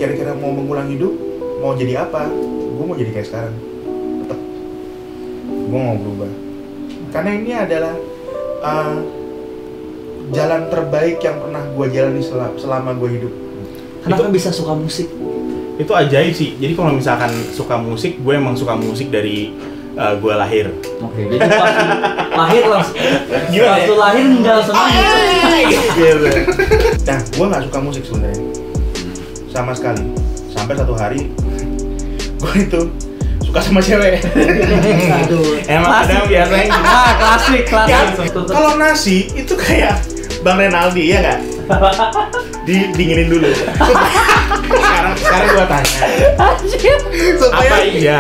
kira-kira mau mengulang hidup, mau jadi apa? Gue mau jadi kayak sekarang. Tetap. Gue mau berubah. Karena ini adalah jalan terbaik yang pernah gue jalani selama gue hidup. Kenapa bisa suka musik? Itu ajaib sih. Jadi kalau misalkan suka musik, gue emang suka musik dari gue lahir. Oke, jadi pas lahir langsung. Gimana Waktu ya? lahir ninggal semuanya. Nah, gue nggak suka musik sebenarnya, sama sekali. Sampai satu hari, gue itu suka sama cewek. Aduh. Emang ada biasanya gitu. Klasik. Kalau nasi itu kayak Bang Renaldi, ya nggak? Dinginin dulu. sekarang gue tanya. Apa iya?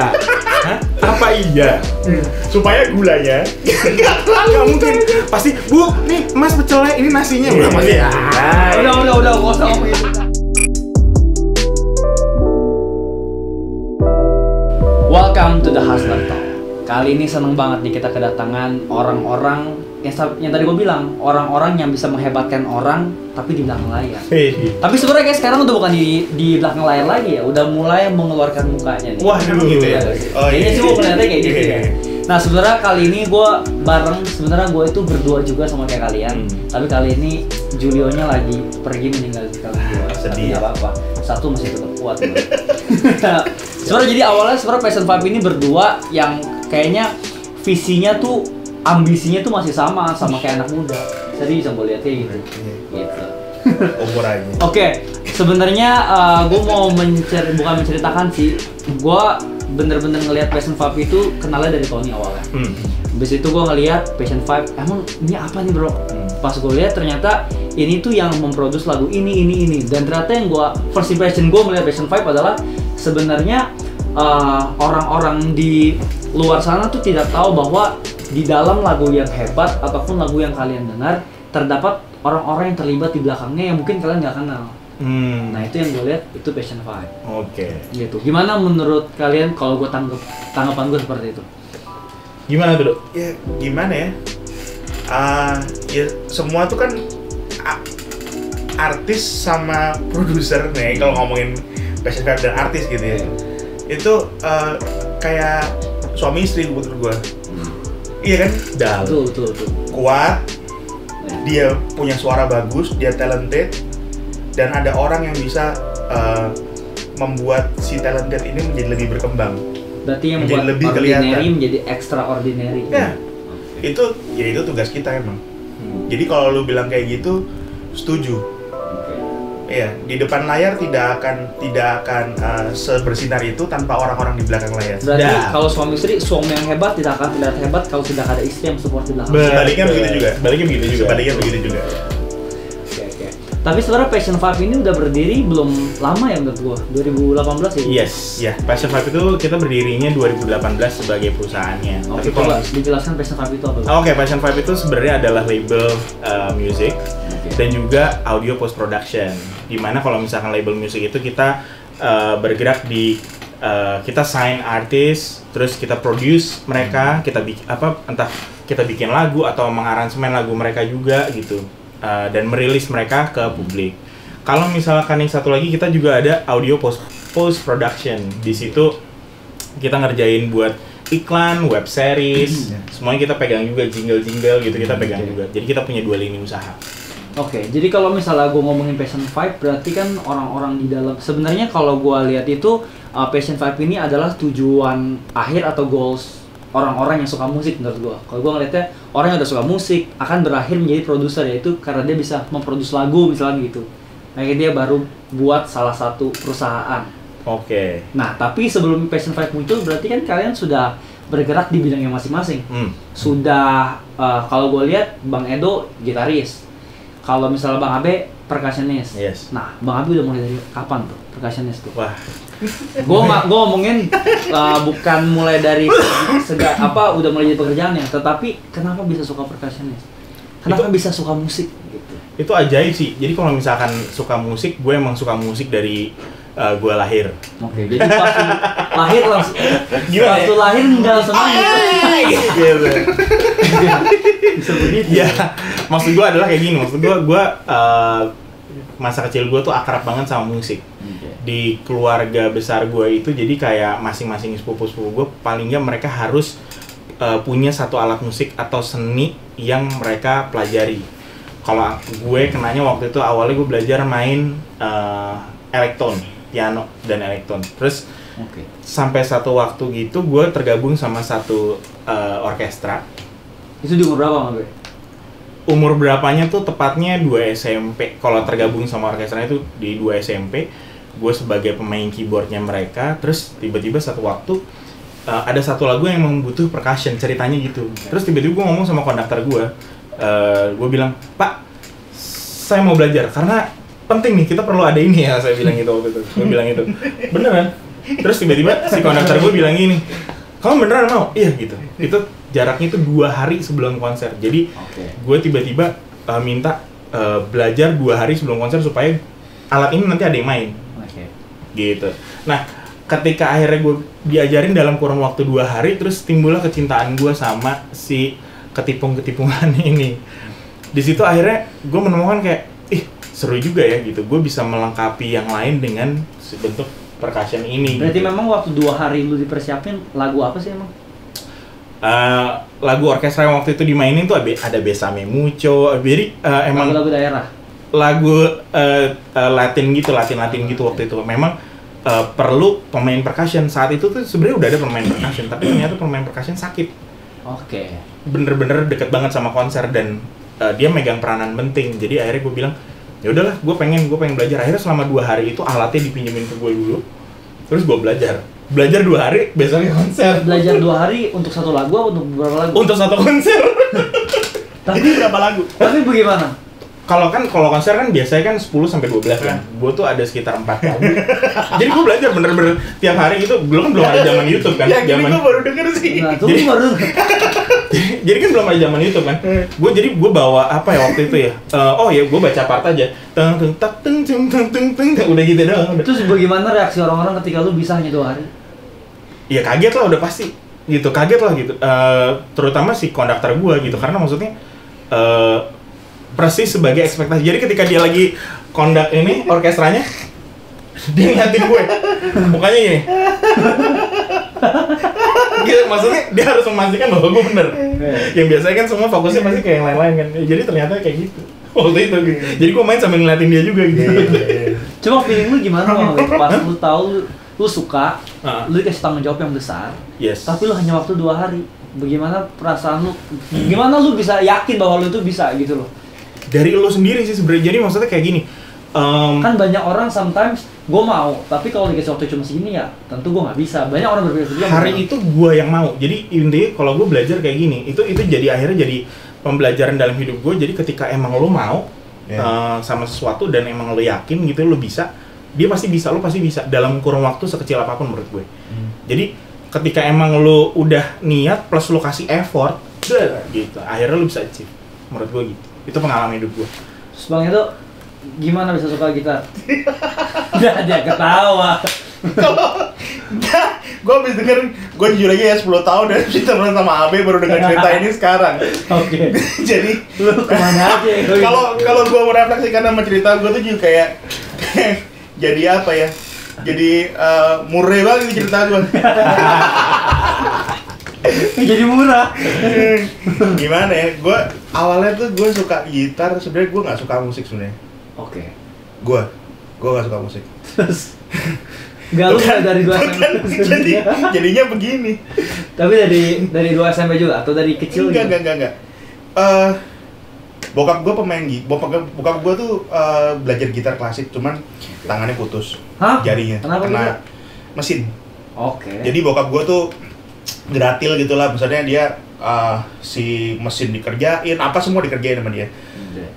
Hah? Apa iya? Supaya gulanya Nggak mungkin. Pasti, Bu, nih Mas pecelnya, ini nasinya. Udah pasti. Udah, kosong ngomong itu. Welcome to the Hustler Talk. Kali ini seneng banget nih kita kedatangan orang-orang yang tadi gue bilang, orang-orang yang bisa menghebatkan orang tapi di belakang layar. Tapi sebenarnya guys, sekarang udah bukan di belakang layar lagi ya, udah mulai mengeluarkan mukanya nih. Wah, gitu ya. Kayaknya sih gue ngeliatnya kayak gitu ya. Nah sebenarnya kali ini gue sebenarnya gue itu berdua juga sama kayak kalian. Tapi kali ini Julionya lagi pergi meninggalkan gue. Sedih. Nggak apa-apa, satu masih tetap kuat. Sebenarnya jadi awalnya sebenarnya Passion 5 ini berdua yang kayaknya visinya tuh, ambisinya tuh masih sama kayak anak muda. Jadi bisa gue lihat kayak gitu. Gitu. Umur aja. Oke, sebenarnya gue mau bukan menceritakan sih. Gue bener-bener ngelihat Passion 5 itu kenalnya dari Tony awalnya. Habis itu gue ngelihat Passion 5, emang ini apa nih bro? Pas gue lihat ternyata ini tuh yang memproduksi lagu ini. Dan ternyata yang gue first impression gue melihat Passion 5 adalah sebenarnya orang-orang di luar sana tuh tidak tahu bahwa di dalam lagu yang hebat ataupun lagu yang kalian dengar terdapat orang-orang yang terlibat di belakangnya yang mungkin kalian nggak kenal. Nah itu yang gue lihat itu Passion 5. Oke. Gitu. Gimana menurut kalian kalau gue tanggapan gue seperti itu? Gimana tuh, Dok? Ya gimana ya? Ya semua tuh kan artis sama produser nih, kalau ngomongin Passion 5 dan artis gitu ya. Itu kayak suami istri menurut gue. Iya kan? Betul. Kuat, dia punya suara bagus, dia talented, dan ada orang yang bisa membuat si talented ini menjadi lebih berkembang. Berarti yang menjadi membuat lebih ordinary kelihatan. menjadi extraordinary. Ya, itu tugas kita emang. Jadi kalau lu bilang kayak gitu, setuju. Iya, di depan layar tidak akan sebersinar itu tanpa orang-orang di belakang layar. Berarti kalau suami yang hebat tidak akan terlihat hebat kalau tidak ada istri yang support di belakang. Sebaliknya begitu juga. Sebaliknya begitu juga. Oke. Tapi sebenarnya Passion 5 ini udah berdiri belum lama ya menurut gua, 2018 ya? Yes, ya. Passion 5 itu kita berdirinya 2018 sebagai perusahaannya. Oke, coba dijelaskan Passion 5 itu apa? Oke, Passion 5 itu sebenarnya adalah label music dan juga audio post production. Dimana kalau misalkan label music itu kita bergerak di kita sign artis, terus kita produce mereka, entah kita bikin lagu atau mengaransemen lagu mereka juga gitu. Dan merilis mereka ke publik. Kalau misalkan yang satu lagi kita juga ada audio post production. Di situ kita ngerjain buat iklan, web series, semuanya kita pegang juga, jingle gitu kita pegang juga. Jadi kita punya dua lini usaha. Oke, jadi kalau misalnya gue ngomongin Passion 5 berarti kan orang-orang di dalam, sebenarnya kalau gue lihat itu Passion 5 ini adalah tujuan akhir atau goals orang-orang yang suka musik menurut gue. Kalau gue ngeliatnya orang yang udah suka musik akan berakhir menjadi produser, yaitu karena dia bisa memproduksi lagu misalnya gitu. Nah dia baru buat salah satu perusahaan. Oke. Nah tapi sebelum Passion 5 muncul berarti kan kalian sudah bergerak di bidangnya masing-masing. Sudah kalau gue lihat Bang Edo gitaris, kalau misalnya Bang Abe percussionist. Yes. Nah Bang Abe udah mulai dari kapan tuh percussionist tuh? Wah. Gue ngomongin bukan mulai dari udah mulai jadi pekerjaannya, tetapi kenapa bisa suka percussionist? Kenapa bisa suka musik gitu? Itu ajaib sih. Jadi kalau misalkan suka musik, gue emang suka musik dari gue lahir. Oke, jadi pas lahir langsung. Gimana ya? Waktu lahir ninggal semuanya. Bisa begitu. Ya, maksud gue adalah kayak gini. Maksud gue masa kecil gue tuh akrab banget sama musik. Di keluarga besar gue itu jadi kayak masing-masing sepupu-sepupu gue paling nggak mereka harus punya satu alat musik atau seni yang mereka pelajari. Kalau gue kenanya waktu itu awalnya gue belajar main elektron, piano dan elektron. Terus sampai satu waktu gitu gue tergabung sama satu orkestra. Itu di umur berapa Mas Bre? Umur berapanya tuh tepatnya 2 SMP. Kalau tergabung sama orkestra itu di 2 SMP. Gue sebagai pemain keyboardnya mereka. Terus tiba-tiba satu waktu ada satu lagu yang memang butuh percussion, ceritanya gitu. Terus tiba-tiba gue ngomong sama konduktor gue bilang, Pak, saya mau belajar karena penting nih, kita perlu ada ini ya, saya bilang gitu waktu itu. Gue bilang itu, beneran. Terus tiba-tiba si konduktor gue bilang gini, kamu beneran mau? Iya gitu. Itu jaraknya itu 2 hari sebelum konser. Jadi gue tiba-tiba minta belajar 2 hari sebelum konser supaya alat ini nanti ada yang main. Gitu. Nah, ketika akhirnya gue diajarin dalam kurun waktu 2 hari, terus timbullah kecintaan gue sama si ketipung-ketipungan ini. Di situ akhirnya gue menemukan kayak, seru juga ya gitu. Gue bisa melengkapi yang lain dengan bentuk percussion ini. Berarti gitu. memang waktu 2 hari lu dipersiapin lagu apa sih emang? Lagu orkestra yang waktu itu dimainin tuh ada Besame Mucho. Jadi emang lagu daerah. Lagu Latin gitu waktu itu. Memang perlu pemain percussion. Saat itu tuh sebenarnya udah ada pemain percussion, tapi ternyata pemain percussion sakit. Bener-bener deket banget sama konser dan dia megang peranan penting. Jadi akhirnya gue bilang, ya udahlah, gue pengen belajar. Akhirnya selama 2 hari itu alatnya dipinjemin ke gue dulu, terus gue belajar 2 hari, besoknya konser. Belajar 2 hari untuk satu lagu atau untuk beberapa lagu? Untuk satu konser. Tapi berapa lagu? Tapi bagaimana? Kalau konser kan biasanya kan 10 sampai 12 kan. Gue tuh ada sekitar 4 lagu. Jadi gue belajar bener-bener tiap hari gitu. Belum ada zaman YouTube kan. Ya, gue baru denger sih. Nah, Jadi kan belum ada zaman YouTube kan. Gue bawa apa ya waktu itu ya? Gue baca part aja. Udah gitu doang. Terus bagaimana reaksi orang-orang ketika lu bisa hanya 2 hari? Ya kaget lah udah pasti. Gitu, kaget lah gitu. Terutama si konduktor gue gitu. Karena maksudnya persis sebagai ekspektasi. Jadi ketika dia lagi kondak ini orkestranya, dia ngeliatin gue, mukanya gini. Gitu, maksudnya dia harus memastikan bahwa gue bener. Yang biasanya kan semua fokusnya pasti ke yang lain-lain kan. Jadi ternyata kayak gitu. Waktu itu gitu. Jadi gue main sambil ngeliatin dia juga gitu. Cuma feeling lu gimana Bang? Pas lu tahu lu suka, lu dikasih tanggung jawab yang besar. Yes. Tapi lu hanya waktu 2 hari. Bagaimana perasaan lu? Gimana lu bisa yakin bahwa lu itu bisa gitu loh? Dari lo sendiri sih sebenarnya. Jadi maksudnya kayak gini. Kan banyak orang sometimes gue mau, tapi kalau dikasih waktu cuma segini ya tentu gue nggak bisa. Banyak orang berpikir seperti hari itu gue yang mau. Jadi intinya kalau gue belajar kayak gini, itu jadi akhirnya jadi pembelajaran dalam hidup gue. Jadi ketika emang lo mau sama sesuatu dan emang lo yakin gitu lo bisa, dia pasti bisa, lo pasti bisa dalam kurun waktu sekecil apapun menurut gue. Jadi ketika emang lo udah niat plus lo kasih effort, gitu, akhirnya lo bisa achieve. Menurut gue gitu. Itu pengalaman hidup gue. Terus Bang itu gimana bisa suka gitar? Udah dia ketawa. Gue habis denger, gue jujur aja ya 10 tahun dan cerita sama Abe baru dengar cerita ini sekarang. Jadi lu kemana aja? Kalau gue merefleksikan sama cerita gue tuh juga kayak jadi apa ya? Jadi murah banget ini cerita gue. Jadi murah. Gimana ya? Gue awalnya tuh gue suka gitar, sebenarnya gue nggak suka musik sebenarnya. Gue nggak suka musik. Terus nggak lu dari 2 SMP? Jadinya begini. Tapi dari 2 SMP juga atau dari kecil? Enggak. Bokap gue pemain bokap gue tuh belajar gitar klasik, cuman tangannya putus. Jarinya. Kenapa? Kena mesin. Jadi bokap gue tuh gratil gitulah, misalnya dia si mesin dikerjain, apa semua dikerjain sama dia.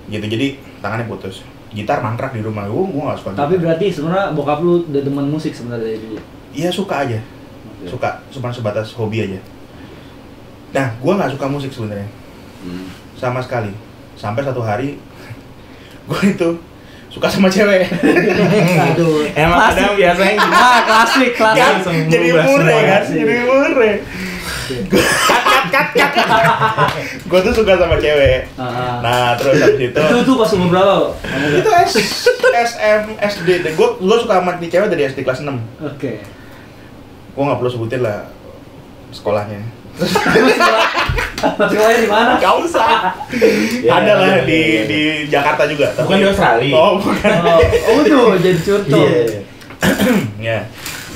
Gitu, jadi tangannya putus. Gitar mangkrak di rumah, gue nggak suka. Tapi berarti sebenarnya bokap lu udah demen musik sebenarnya dari dulu? Iya, suka aja. Suka, cuma sebatas hobi aja. Nah, gue nggak suka musik sebenarnya. Sama sekali. Sampai satu hari gue itu suka sama cewek. Aduh. Emang ada biasanya gitu. Klasik. Jadi murah kan? Jadi murah. kat. Gue tuh suka sama cewek. Nah, terus habis itu pas umur berapa? Itu SD. Dan gue suka sama di cewek dari SD kelas 6. Oke. Gue nggak perlu sebutin lah sekolahnya. Sekolahnya di mana? Gak usah. Ada lah di Jakarta juga. Bukan di Australia. Oh, bukan. Oh tuh jadi curcol. Ya.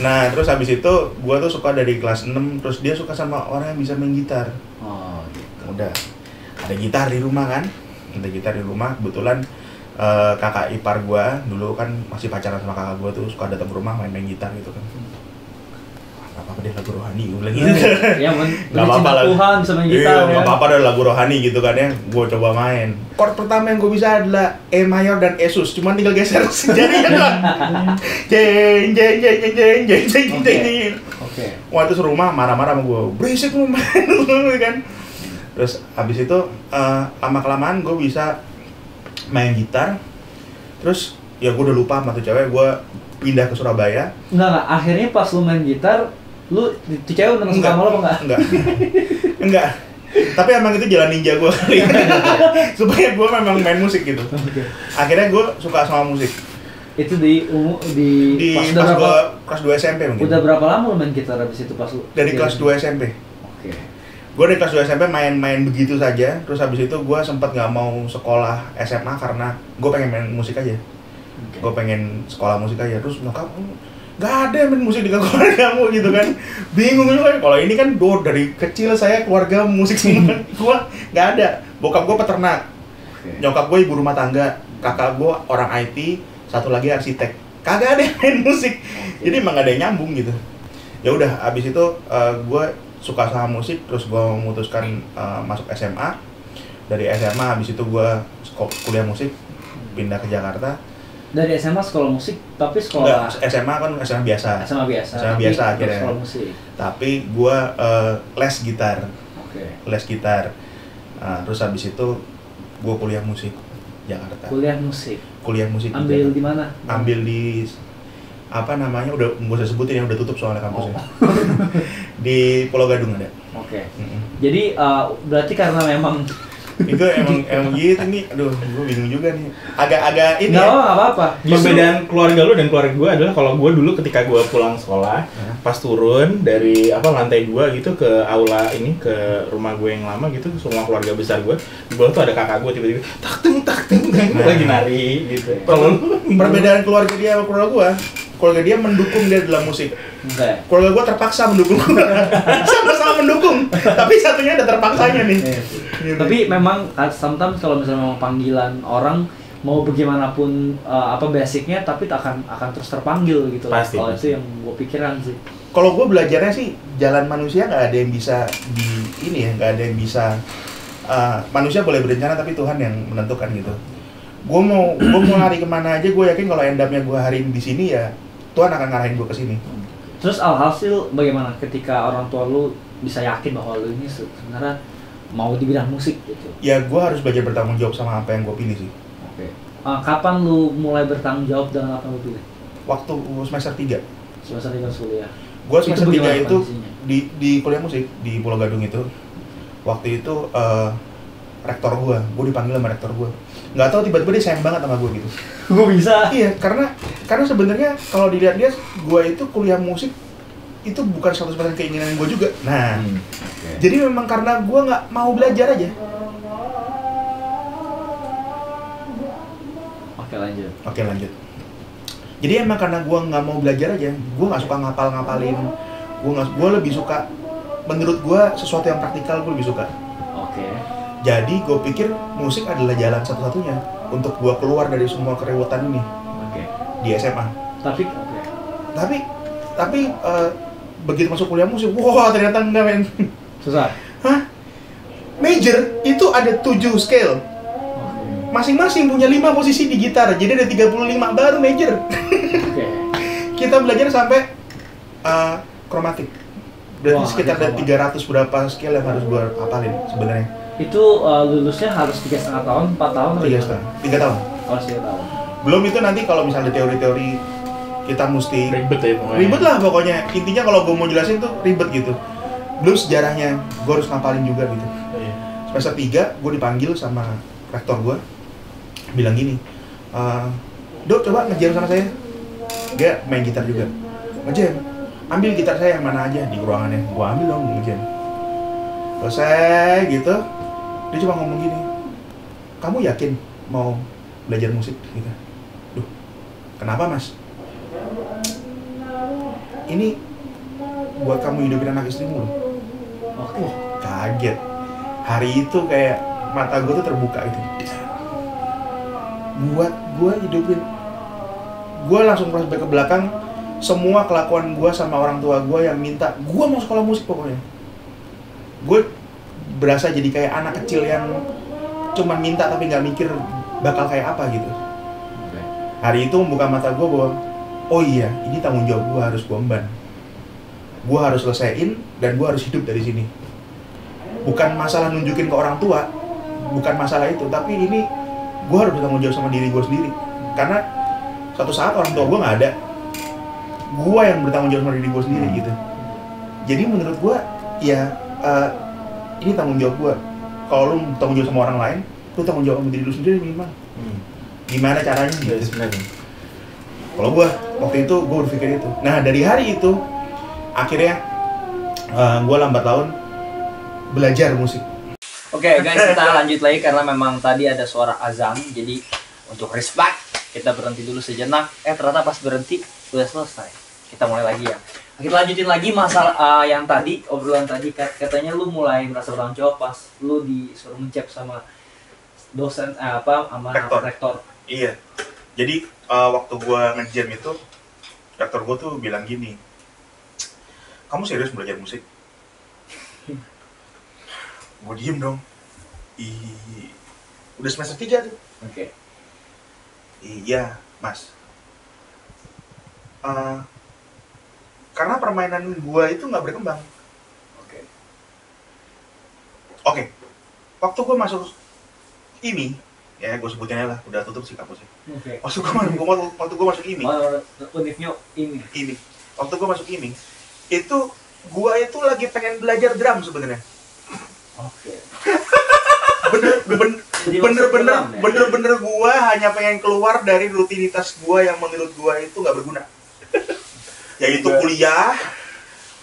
Nah, terus habis itu gue tuh suka dari kelas 6, terus dia suka sama orang yang bisa main gitar. Oh, gitu. Udah. Ada gitar di rumah kan? Ada gitar di rumah, kebetulan kakak ipar gue dulu kan masih pacaran sama kakak gue tuh suka datang ke rumah main gitar gitu kan. Gak apa-apa deh lagu rohani, gue bilang gitu. Ya, gak apa-apa lah. Tuhan sama gitar. Iya, gak apa-apa deh lagu rohani gitu kan ya. Gue coba main. Chord pertama yang gue bisa adalah E mayor dan E sus, cuman tinggal geser jarinya doang. Jeng. Oke. Wah itu serumah marah-marah sama gue, berisik lu main kan. Terus habis itu lama-kelamaan gue bisa main gitar. Terus ya gue udah lupa sama tuh cewek, gue pindah ke Surabaya. Enggak, akhirnya pas lu main gitar, lu tuh cewek udah suka sama lo apa enggak? Enggak. Tapi emang itu jalan ninja gue kali. Supaya gue memang main musik gitu. Akhirnya gue suka sama musik. Itu di pas gue kelas 2 SMP mungkin. Udah berapa lama lu main gitar habis itu pas lu? Dari kelas 2 SMP. Oke. Gue dari kelas 2 SMP main begitu saja. Terus habis itu gue sempat nggak mau sekolah SMA karena gue pengen main musik aja. Gue pengen sekolah musik aja. Terus nyokap nggak ada yang main musik di keluarga kamu gitu kan. Bingung juga. Kalau ini kan dari kecil saya keluarga musik semua. Gue nggak ada. Bokap gue peternak. Nyokap gue ibu rumah tangga. Kakak gue orang IT. Satu lagi arsitek. Kagak ada yang main musik. Jadi emang gak ada yang nyambung gitu. Ya udah, abis itu gue suka sama musik, terus gue memutuskan masuk SMA. Dari SMA abis itu gue kuliah musik, pindah ke Jakarta. Dari SMA sekolah musik, tapi sekolah... Enggak, SMA kan SMA biasa. SMA biasa. SMA biasa akhirnya. Sekolah musik. Tapi gue les gitar. Oke. Les gitar. Terus abis itu gue kuliah musik Jakarta. Kuliah musik. Ambil di mana? Ambil di apa namanya, udah nggak usah sebutin yang udah tutup soalnya kampusnya. Di Pulau Gadung ada. Oke. Jadi berarti karena memang itu emang gitu nih, aduh gue bingung juga nih, agak ini. Nggak apa-apa. Perbedaan keluarga lu dan keluarga gue adalah kalau gue dulu ketika gue pulang sekolah, pas turun dari lantai 2 gitu ke aula ini, ke rumah gue yang lama gitu, semua keluarga besar gue, di bawah tuh ada kakak gue tiba-tiba tak teng lagi nari gitu. Kalau perbedaan keluarga dia sama keluarga dia mendukung dia dalam musik. Okay. Keluarga gue terpaksa mendukung. Sama-sama mendukung, tapi satunya ada terpaksanya nih. Gitu. Tapi memang sometimes kalau misalnya memang panggilan orang mau bagaimanapun basicnya, tapi akan terus terpanggil gitu. Pasti. Kalau itu yang gue pikiran sih. Kalau gue belajarnya sih jalan manusia nggak ada yang bisa nggak ada yang bisa. Manusia boleh berencana tapi Tuhan yang menentukan gitu. Gue mau lari kemana aja, gue yakin kalau end up-nya gue hari ini di sini ya Tuhan akan ngarahin gue ke sini. Terus alhasil bagaimana ketika orang tua lu bisa yakin bahwa lu ini sebenarnya mau di bidang musik gitu? Ya gue harus belajar bertanggung jawab sama apa yang gue pilih sih. Oke. Kapan lu mulai bertanggung jawab dengan apa yang lu pilih? Waktu semester 3. Semester 3 kuliah. Gue semester 3 itu di kuliah musik di Pulau Gadung itu. Waktu itu rektor gue dipanggil sama rektor gue. Nggak tahu tiba-tiba dia sayang banget sama gue gitu. Gue bisa. Iya, karena sebenarnya kalau dilihat dia, gue itu kuliah musik itu bukan 100% keinginan gue juga. Nah, jadi memang karena gue nggak mau belajar aja. Oke lanjut. Jadi emang karena gue nggak mau belajar aja, gue nggak suka ngapalin. Gue lebih suka, menurut gue sesuatu yang praktikal gue lebih suka. Oke. Jadi gue pikir musik adalah jalan satu-satunya untuk gue keluar dari semua kerewetan ini. Di SMA. Tapi begitu masuk kuliah musik, wah ternyata enggak men. Susah. Hah? Major itu ada 7 scale. Masing-masing punya 5 posisi di gitar, jadi ada 35 baru major. Kita belajar sampai kromatik. Berarti sekitar ada 300 berapa scale yang harus gue hafalin sebenarnya. Itu lulusnya harus 3,5 tahun, 4 tahun? 3 tahun. Oh, 3 tahun. Belum itu nanti kalau misalnya teori-teori kita mesti ribet ya pokoknya. Ribet lah pokoknya. Intinya kalau gue mau jelasin tuh ribet gitu. belum sejarahnya gue harus ngapalin juga gitu. Semester 3 gue dipanggil sama rektor gue, bilang gini, Dok coba ngejam sama saya. Dia main gitar juga, ngejam, ambil gitar saya yang mana aja di ruangannya, gue ambil dong ngejam. Selesai gitu, dia cuma ngomong gini, kamu yakin mau belajar musik gitu? Duh, kenapa mas? Ini buat kamu hidupin anak istrimu loh. Oke. Kaget. Hari itu kayak mata gue tuh terbuka gitu. Buat gue hidupin, gue langsung flashback ke belakang semua kelakuan gue sama orang tua gue yang minta gue mau sekolah musik pokoknya. Gue berasa jadi kayak anak kecil yang cuma minta tapi nggak mikir bakal kayak apa gitu. Hari itu membuka mata gue bahwa oh iya, ini tanggung jawab gue, harus gue emban. Gue harus selesaiin dan gue harus hidup dari sini. Bukan masalah nunjukin ke orang tua, bukan masalah itu, tapi ini gue harus bertanggung jawab sama diri gue sendiri. Karena suatu saat orang tua gue nggak ada, gue yang bertanggung jawab sama diri gue sendiri gitu. Jadi menurut gue ya ini tanggung jawab gue. Kalau lu tanggung jawab sama orang lain, lu tanggung jawab sama diri lu sendiri minimal. Gimana caranya gitu sebenarnya. Kalau gue waktu itu gue berpikir itu. Nah dari hari itu akhirnya gue lambat laun belajar musik. Oke guys, kita lanjut lagi karena memang tadi ada suara azan. Jadi untuk respect kita berhenti dulu sejenak. Ternyata pas berhenti udah selesai. Kita mulai lagi ya. Kita lanjutin lagi masalah yang tadi, obrolan tadi. Katanya lu mulai merasa bertanggung jawab pas lu disuruh mencap sama dosen sama rektor. Iya. Jadi waktu gue nge-jam itu, rektor gue tuh bilang gini, kamu serius belajar musik? Gue diem dong. Udah semester 3 tuh. Oke. Iya, mas. Karena permainan gue itu nggak berkembang. Oke. Waktu gue masuk ini, ya gue sebutin aja lah, udah tutup sih kampusnya. Waktu gue masuk ini. Univnya ini. Waktu gue masuk ini, itu gue itu lagi pengen belajar drum sebenarnya. Oke. Bener-bener gue hanya pengen keluar dari rutinitas gue yang menurut gue itu nggak berguna. Yaitu kuliah,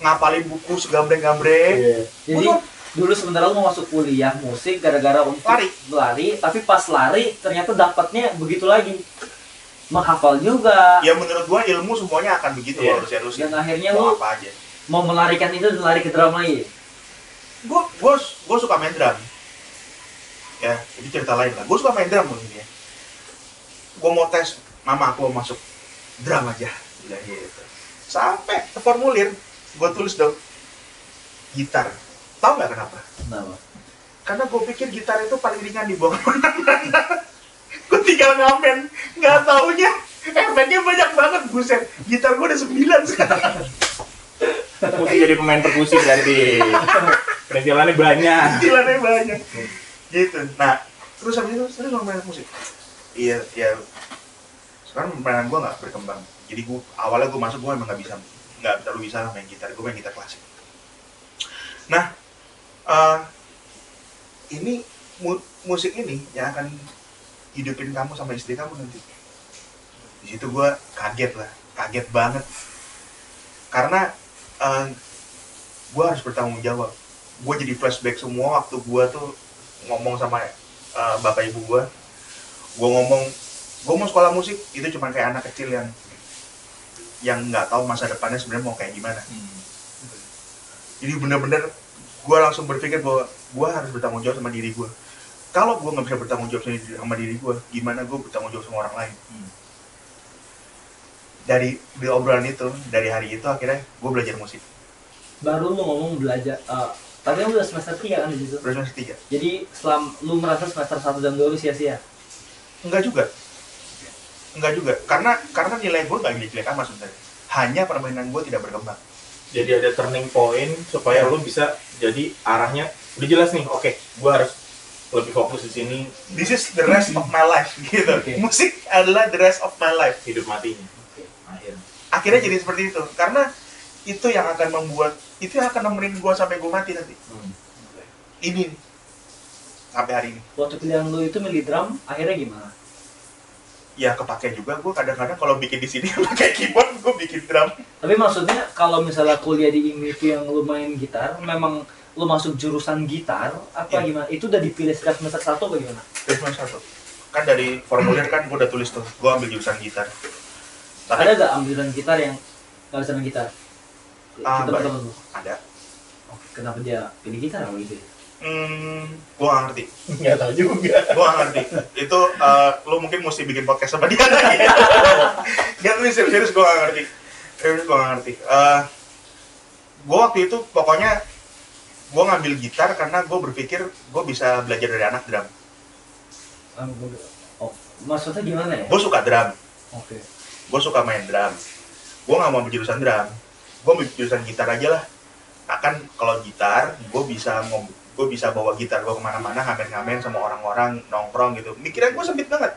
ngapalin buku segambreng-gambreng. Jadi dulu sebenarnya lu mau masuk kuliah musik gara-gara untuk lari, tapi pas lari ternyata dapatnya begitu lagi. Menghafal juga. Ya menurut gua ilmu semuanya akan begitu kalau serius. Dan akhirnya lu apa aja mau melarikan itu dan lari ke drum lagi. Gua suka main drum. Ya, ini cerita lain lah. Gua suka main drum mungkin ya. Gua mau tes, mama aku mau masuk drum aja. Bilang gitu. Sampai ke formulir, gua tulis dong gitar. Tahu nggak kenapa? Kenapa? Karena gue pikir gitar itu paling ringan dibawa kemana-mana. Gue tinggal ngamen, nggak taunya efeknya banyak banget, buset. Gitar gue udah 9 sekarang. Mesti jadi pemain perkusi berarti. Pensilannya banyak. Gitu. Nah, terus habis itu serius main musik. Iya. Sekarang permainan gue nggak berkembang. Jadi awalnya gue masuk gue emang nggak terlalu bisa main gitar. Gue main gitar klasik. Nah, ini musik ini yang akan hidupin kamu sama istri kamu nanti. Di situ gue kaget banget. Karena gue harus bertanggung jawab. Gue jadi flashback semua waktu gue tuh ngomong sama bapak ibu gue. Gue mau sekolah musik itu cuma kayak anak kecil yang nggak tahu masa depannya sebenarnya mau kayak gimana. Jadi bener-bener gue langsung berpikir bahwa gue harus bertanggung jawab sama diri gue. Kalau gue nggak bisa bertanggung jawab sama diri gue, gimana gue bertanggung jawab sama orang lain? Dari obrolan itu, dari hari itu akhirnya gue belajar musik. Baru lu ngomong belajar, tadi lu udah semester 3 kan di situ? Udah semester 3. Jadi lu merasa semester 1 dan 2 lu sia-sia? Enggak juga, karena nilai gue nggak jelek amat sebenarnya. Hanya permainan gue tidak berkembang. Jadi ada turning point supaya lo bisa jadi arahnya udah jelas nih. Oke, gue harus lebih fokus di sini. This is the rest of my life gitu. Musik adalah the rest of my life. Hidup matinya. Akhirnya jadi seperti itu. Karena itu yang akan nemenin gue sampai gue mati nanti. Ini nih, sampai hari ini. Waktu pilihan lu itu milih drum, akhirnya gimana? Ya kepake juga, gue kadang-kadang kalau bikin di sini pakai keyboard, gue bikin drum. Tapi maksudnya kalau misalnya kuliah di IMI itu yang lu main gitar, memang lu masuk jurusan gitar apa gimana? Itu udah dipilih sejak semester 1 apa gimana? Dari semester 1. Kan dari formulir kan gue udah tulis tuh, gue ambil jurusan gitar. Tapi, ada gak ambilan gitar yang gak bisa main gitar? Temen-temen lu? Ada. Oke, kenapa dia pilih gitar apa gitu? Gue gak ngerti. Nggak tahu juga. Gue gak ngerti. Itu lu mungkin mesti bikin podcast sama dia lagi. Gak tuh serius gue gak ngerti. Gue waktu itu pokoknya gue ngambil gitar karena gue berpikir gue bisa belajar dari anak drum. Oh, maksudnya gimana ya? Gue suka drum. Oke. Gue suka main drum. Gue gak mau ambil jurusan drum. Gue ambil jurusan gitar aja lah. Akan kalau gitar, gue bisa bawa gitar gue kemana-mana, ngamen-ngamen sama orang-orang, nongkrong gitu. Mikiran gue sempit banget.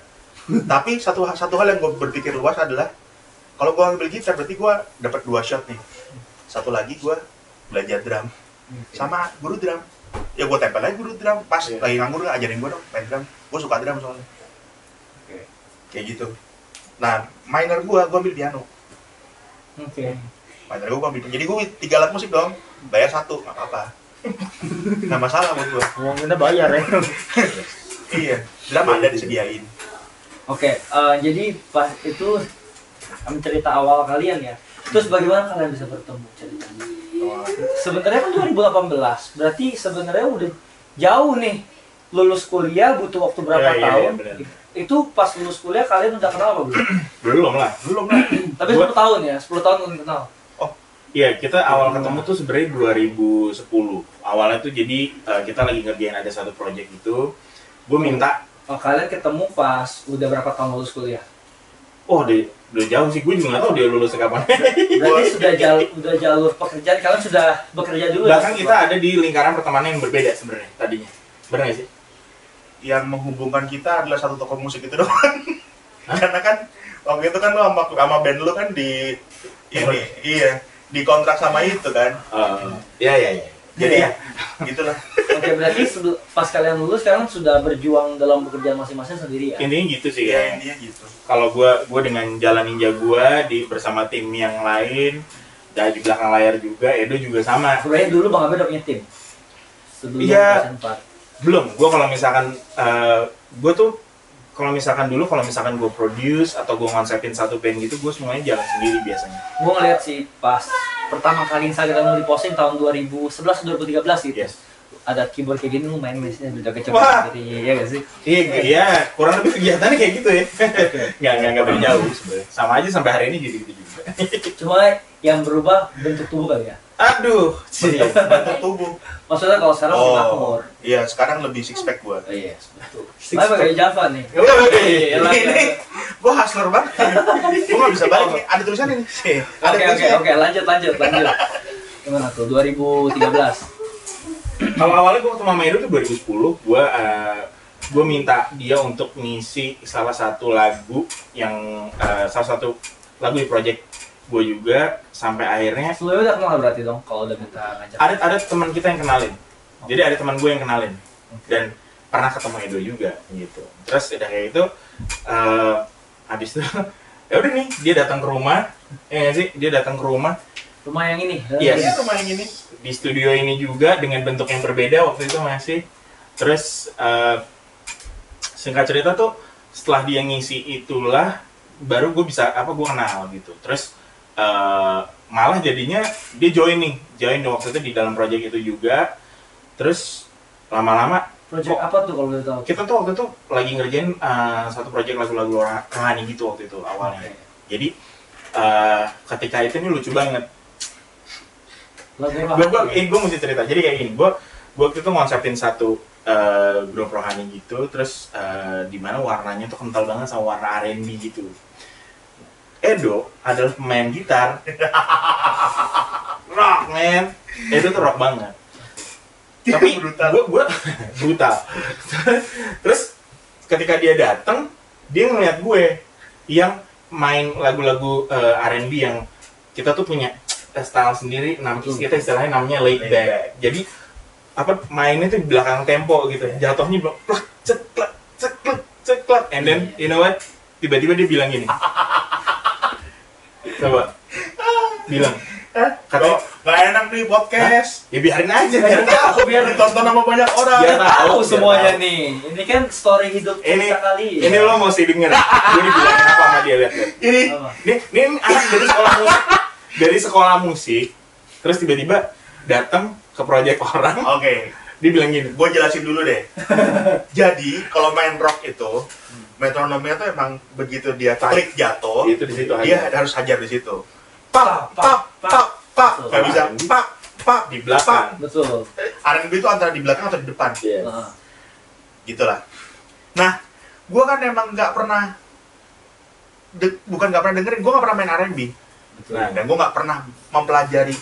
Tapi satu hal yang gue berpikir luas adalah kalau gue ambil gitar berarti gue dapat 2 shot nih. Satu lagi gue belajar drum sama guru drum. Ya gue tempel aja guru drum. Pas lagi nganggur ajarin gue dong main drum. Gue suka drum soalnya. Kayak gitu. Nah, minor gue ambil piano. Minor gue ambil piano. Jadi gue 3 alat musik dong. Bayar 1, nggak apa-apa. Nggak masalah buat gue. Uangnya bayar ya. Iya, drum ada disediain. Oke, jadi pas itu cerita awal kalian ya. Terus bagaimana kalian bisa bertemu ceritanya? Sebenarnya kan 2018, berarti sebenarnya udah jauh nih. Lulus kuliah butuh waktu berapa tahun? Itu pas lulus kuliah kalian udah kenal apa belum? Belum lah. Tapi 10 tahun ya, 10 tahun belum kenal. Iya, kita awal ketemu tuh sebenarnya 2010. Awalnya tuh jadi kita lagi ngerjain ada satu project itu. Gue minta. Kalian ketemu pas udah berapa tahun lulus kuliah? Oh, udah jauh sih. Gue juga nggak tahu dia lulus kapan. Berarti sudah jalur pekerjaan, kalian sudah bekerja dulu. Bahkan kita ada di lingkaran pertemanan yang berbeda sebenarnya tadinya. Benar nggak sih? Yang menghubungkan kita adalah satu toko musik itu doang. Karena kan waktu itu kan lo sama band lo kan di ini, di kontrak sama itu kan. Iya. Jadi ya, gitulah. Oke, berarti pas kalian lulus kalian sudah berjuang dalam pekerjaan masing-masing sendiri ya? Intinya gitu sih ya. Intinya gitu. Kalau gue dengan jalan ninja gue bersama tim yang lain, dan di belakang layar juga, Edo juga sama. Sebenarnya dulu Bang Abe udah punya tim sebelum Iya. PSN 4. Belum. Gue kalau misalkan kalau misalkan gue produce atau gue konsepin satu band gitu, gue semuanya jalan sendiri biasanya. Gue ngeliat sih pas pertama kali Instagram lu diposting tahun 2011-2013 gitu. Yes. Ada keyboard kayak gini, lu main mesinnya udah kecepat gitu, iya gak sih? Iya, kurang lebih kegiatannya kayak gitu ya. Nggak beda jauh sebenarnya. Sama aja sampai hari ini jadi gitu juga. Cuma yang berubah bentuk tubuh kali ya? Aduh, bentuk tubuh. Maksudnya kalau sekarang lebih makmur. Iya, sekarang lebih six pack gua. Iya, betul. Tapi pakai Java nih. Ini gua hustler banget. Gua nggak bisa balik nih. Ada tulisannya nih. Oke, lanjut. Gimana tuh? 2013. Kalau awalnya gue sama Edo tuh 2010, gue minta dia untuk ngisi salah satu lagu di project gue juga, sampai akhirnya. Lu udah kenal berarti dong kalau udah minta ngajak. Ada teman kita yang kenalin. Jadi ada teman gue yang kenalin. Dan pernah ketemu Edo juga gitu. Terus udah kayak gitu, habis itu ya udah nih dia datang ke rumah. Dia datang ke rumah. Rumah yang ini? Iya, rumah yang ini. Di studio ini juga dengan bentuk yang berbeda waktu itu masih. Terus singkat cerita tuh setelah dia ngisi itulah baru gue kenal gitu. Terus malah jadinya dia join waktu itu di dalam project itu juga. Terus lama-lama project apa tuh kalau boleh tahu? Kita tuh waktu itu lagi ngerjain satu project lagu-lagu rohani gitu waktu itu awalnya. Jadi ketika itu ini lucu banget. Gue mesti cerita. Jadi kayak gini, gue waktu itu ngonsepin satu grup rohani gitu, terus di mana warnanya tuh kental banget sama warna R&B gitu. Edo adalah pemain gitar, rock man. Edo tuh rock banget. Tapi gue brutal. Terus ketika dia datang, dia ngeliat gue yang main lagu-lagu R&B yang kita tuh punya style sendiri, kita istilahnya namanya laid back. Jadi apa mainnya tuh di belakang tempo gitu, jatuhnya plak ceklek ceklek ceklek, and then you know what, tiba-tiba dia bilang gini, coba bilang, Katanya nggak enak nih podcast. ya biarin aja, biar tahu, Biar ditonton sama banyak orang. Biar Tahu biar semuanya tahu. nih. Ini kan story hidup Ini kita kali. ini lo mau sih denger? Gue dibilangin apa sama dia, lihat. Ini Apa? Ini anak dari sekolah musik, terus tiba-tiba datang ke proyek orang, oke. dia bilang gini, Gue jelasin dulu deh. Jadi kalau main rock itu metronomnya tuh emang begitu dia klik jatuh, itu di situ dia aja. harus hajar di situ. Pak, pak, pak, pak, nggak bisa pak, pak Di belakang. Betul. R&B itu antara di belakang atau di depan, Yes. Nah, gitulah. Nah, gue kan emang nggak pernah, bukan nggak pernah dengerin, gue nggak pernah main R&B, Nah, dan gue nggak pernah mempelajari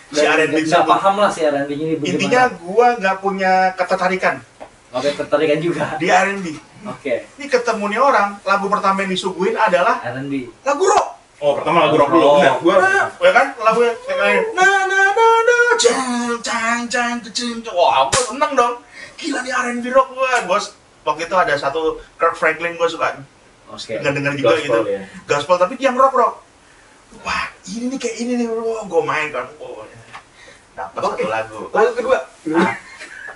si R&B nggak tersebut. paham lah si R&B ini bagaimana. Intinya gue nggak punya ketertarikan Oke, tertarikan juga. di R&B. Oke, Ini ketemu nih orang, lagu pertama yang disuguhin adalah R&B. lagu rock. oh pertama lagu rock dulu, benar. Gua Ya kan, lagu yang kayak na na na na jang jang jang jang. Wah, gue seneng dong. Gila nih R&B rock gue, bos. Waktu itu ada satu Kirk Franklin gue suka Oke. denger juga Gospel, gitu. ya. Gospel tapi yang rock. Wah, ini nih kayak ini nih, bro. Gue main kan. Oh, dapat Oke. satu lagu. Lagu kedua.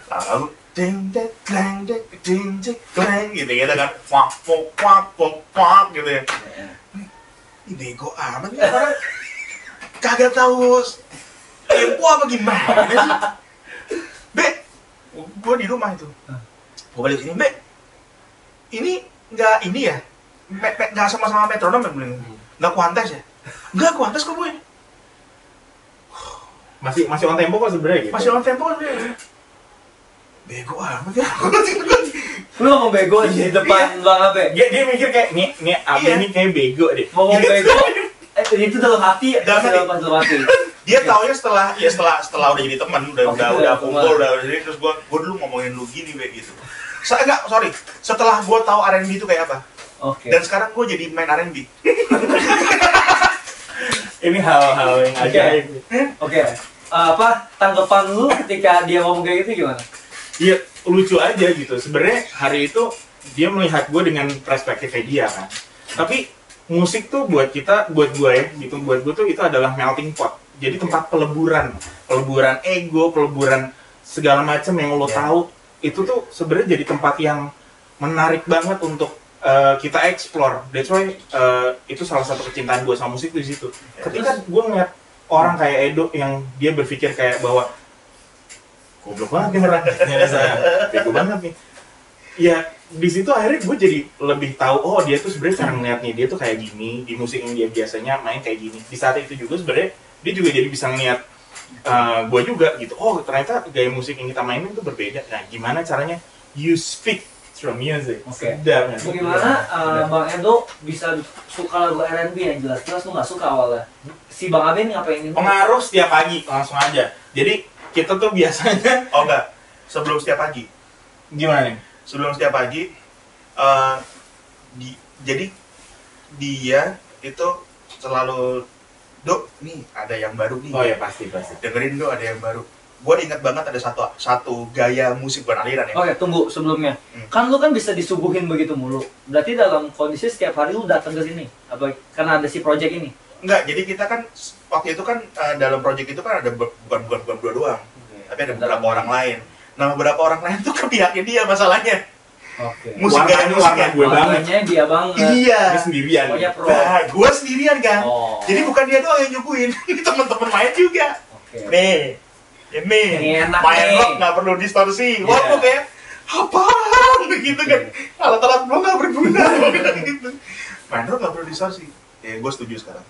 Lagu ding ding clang ding clang gitu kan. Wak wak wak wak wak gitu ya. Ini bego amat nih orang. Kagak tahu tempo apa gimana sih? Be, gue di rumah itu. Gue balik sini, Be. Ini nggak ini ya? Nggak sama-sama metronom ya? Nggak kuantes ya? Nggak kuantes kok gue. Masih on tempo kok sebenarnya gitu. Masih on tempo kan dia. Bego amat ya. Lu ngomong bego di depan Bang Abe. Dia mikir kayak nih Abe Iya. ini kayak bego deh. Ngomong bego. Itu dalam hati, Dalam hati. dalam hati. Dia taunya setelah udah jadi teman, Oke, udah kumpul, teman. udah jadi, terus gue dulu ngomongin lu gini Be gitu. Sorry, setelah gue tahu R&B itu kayak apa, Oke. dan sekarang gue jadi main R&B. Ini hal-hal yang ajaib. Oke. Apa tanggapan lu ketika dia ngomong kayak gitu gimana? Iya, lucu aja gitu. Sebenarnya hari itu dia melihat gue dengan perspektifnya dia kan. Tapi musik tuh buat gue ya, gitu, buat gue tuh itu adalah melting pot. Jadi tempat peleburan ego, peleburan segala macam yang lo tahu. Itu tuh sebenarnya jadi tempat yang menarik banget untuk kita explore. That's why itu salah satu kecintaan gue sama musik tuh di situ. Ketika gue ngeliat orang kayak Edo yang dia berpikir kayak bahwa goblok banget nih orang, bego banget nih. Ya di situ akhirnya gue jadi lebih tahu, oh dia tuh sebenarnya cara ngeliatnya dia tuh kayak gini di musik yang dia biasanya main kayak gini. Di saat itu juga sebenarnya dia juga jadi bisa ngeliat gue juga gitu. Oh ternyata gaya musik yang kita mainin tuh berbeda. Nah gimana caranya you speak through music? Oke. Sedap, kan? Bagaimana Bang Edo bisa suka lagu R&B yang jelas-jelas lu nggak suka awalnya? Si Bang Abe ini ngapain ini? Pengaruh setiap pagi langsung aja. Jadi kita tuh biasanya Oh enggak, sebelum setiap pagi. gimana nih? Sebelum setiap pagi, jadi dia itu selalu, Dok, nih ada yang baru nih. Oh ya pasti. Dengerin Dok, ada yang baru. Gue ingat banget ada satu gaya musik, bukan aliran ya. Oke, tunggu sebelumnya. Kan lu kan bisa disuguhin begitu mulu. Berarti dalam kondisi setiap hari lu datang ke sini. Apa karena ada si project ini? Enggak, jadi kita kan waktu itu kan dalam project itu kan ada bukan berdua doang, tapi ada beberapa orang lain. Nah, beberapa orang lain tuh ke pihaknya dia masalahnya. Oke. Musik gaya Warnanya musiknya. gue banget. Warnanya dia banget. Iya. Dia sendirian. Pokoknya pro. Nah, gue sendirian kan. Oh. Jadi bukan dia doang yang nyuguhin, teman-teman main juga. Oke. Nih, ini Ini enak main nih. rock nggak perlu distorsi. Wah, Iya. kok kayak apaan gitu kan? Alat-alat lo nggak berguna gitu. Main rock nggak perlu distorsi. Ya, gue setuju sekarang.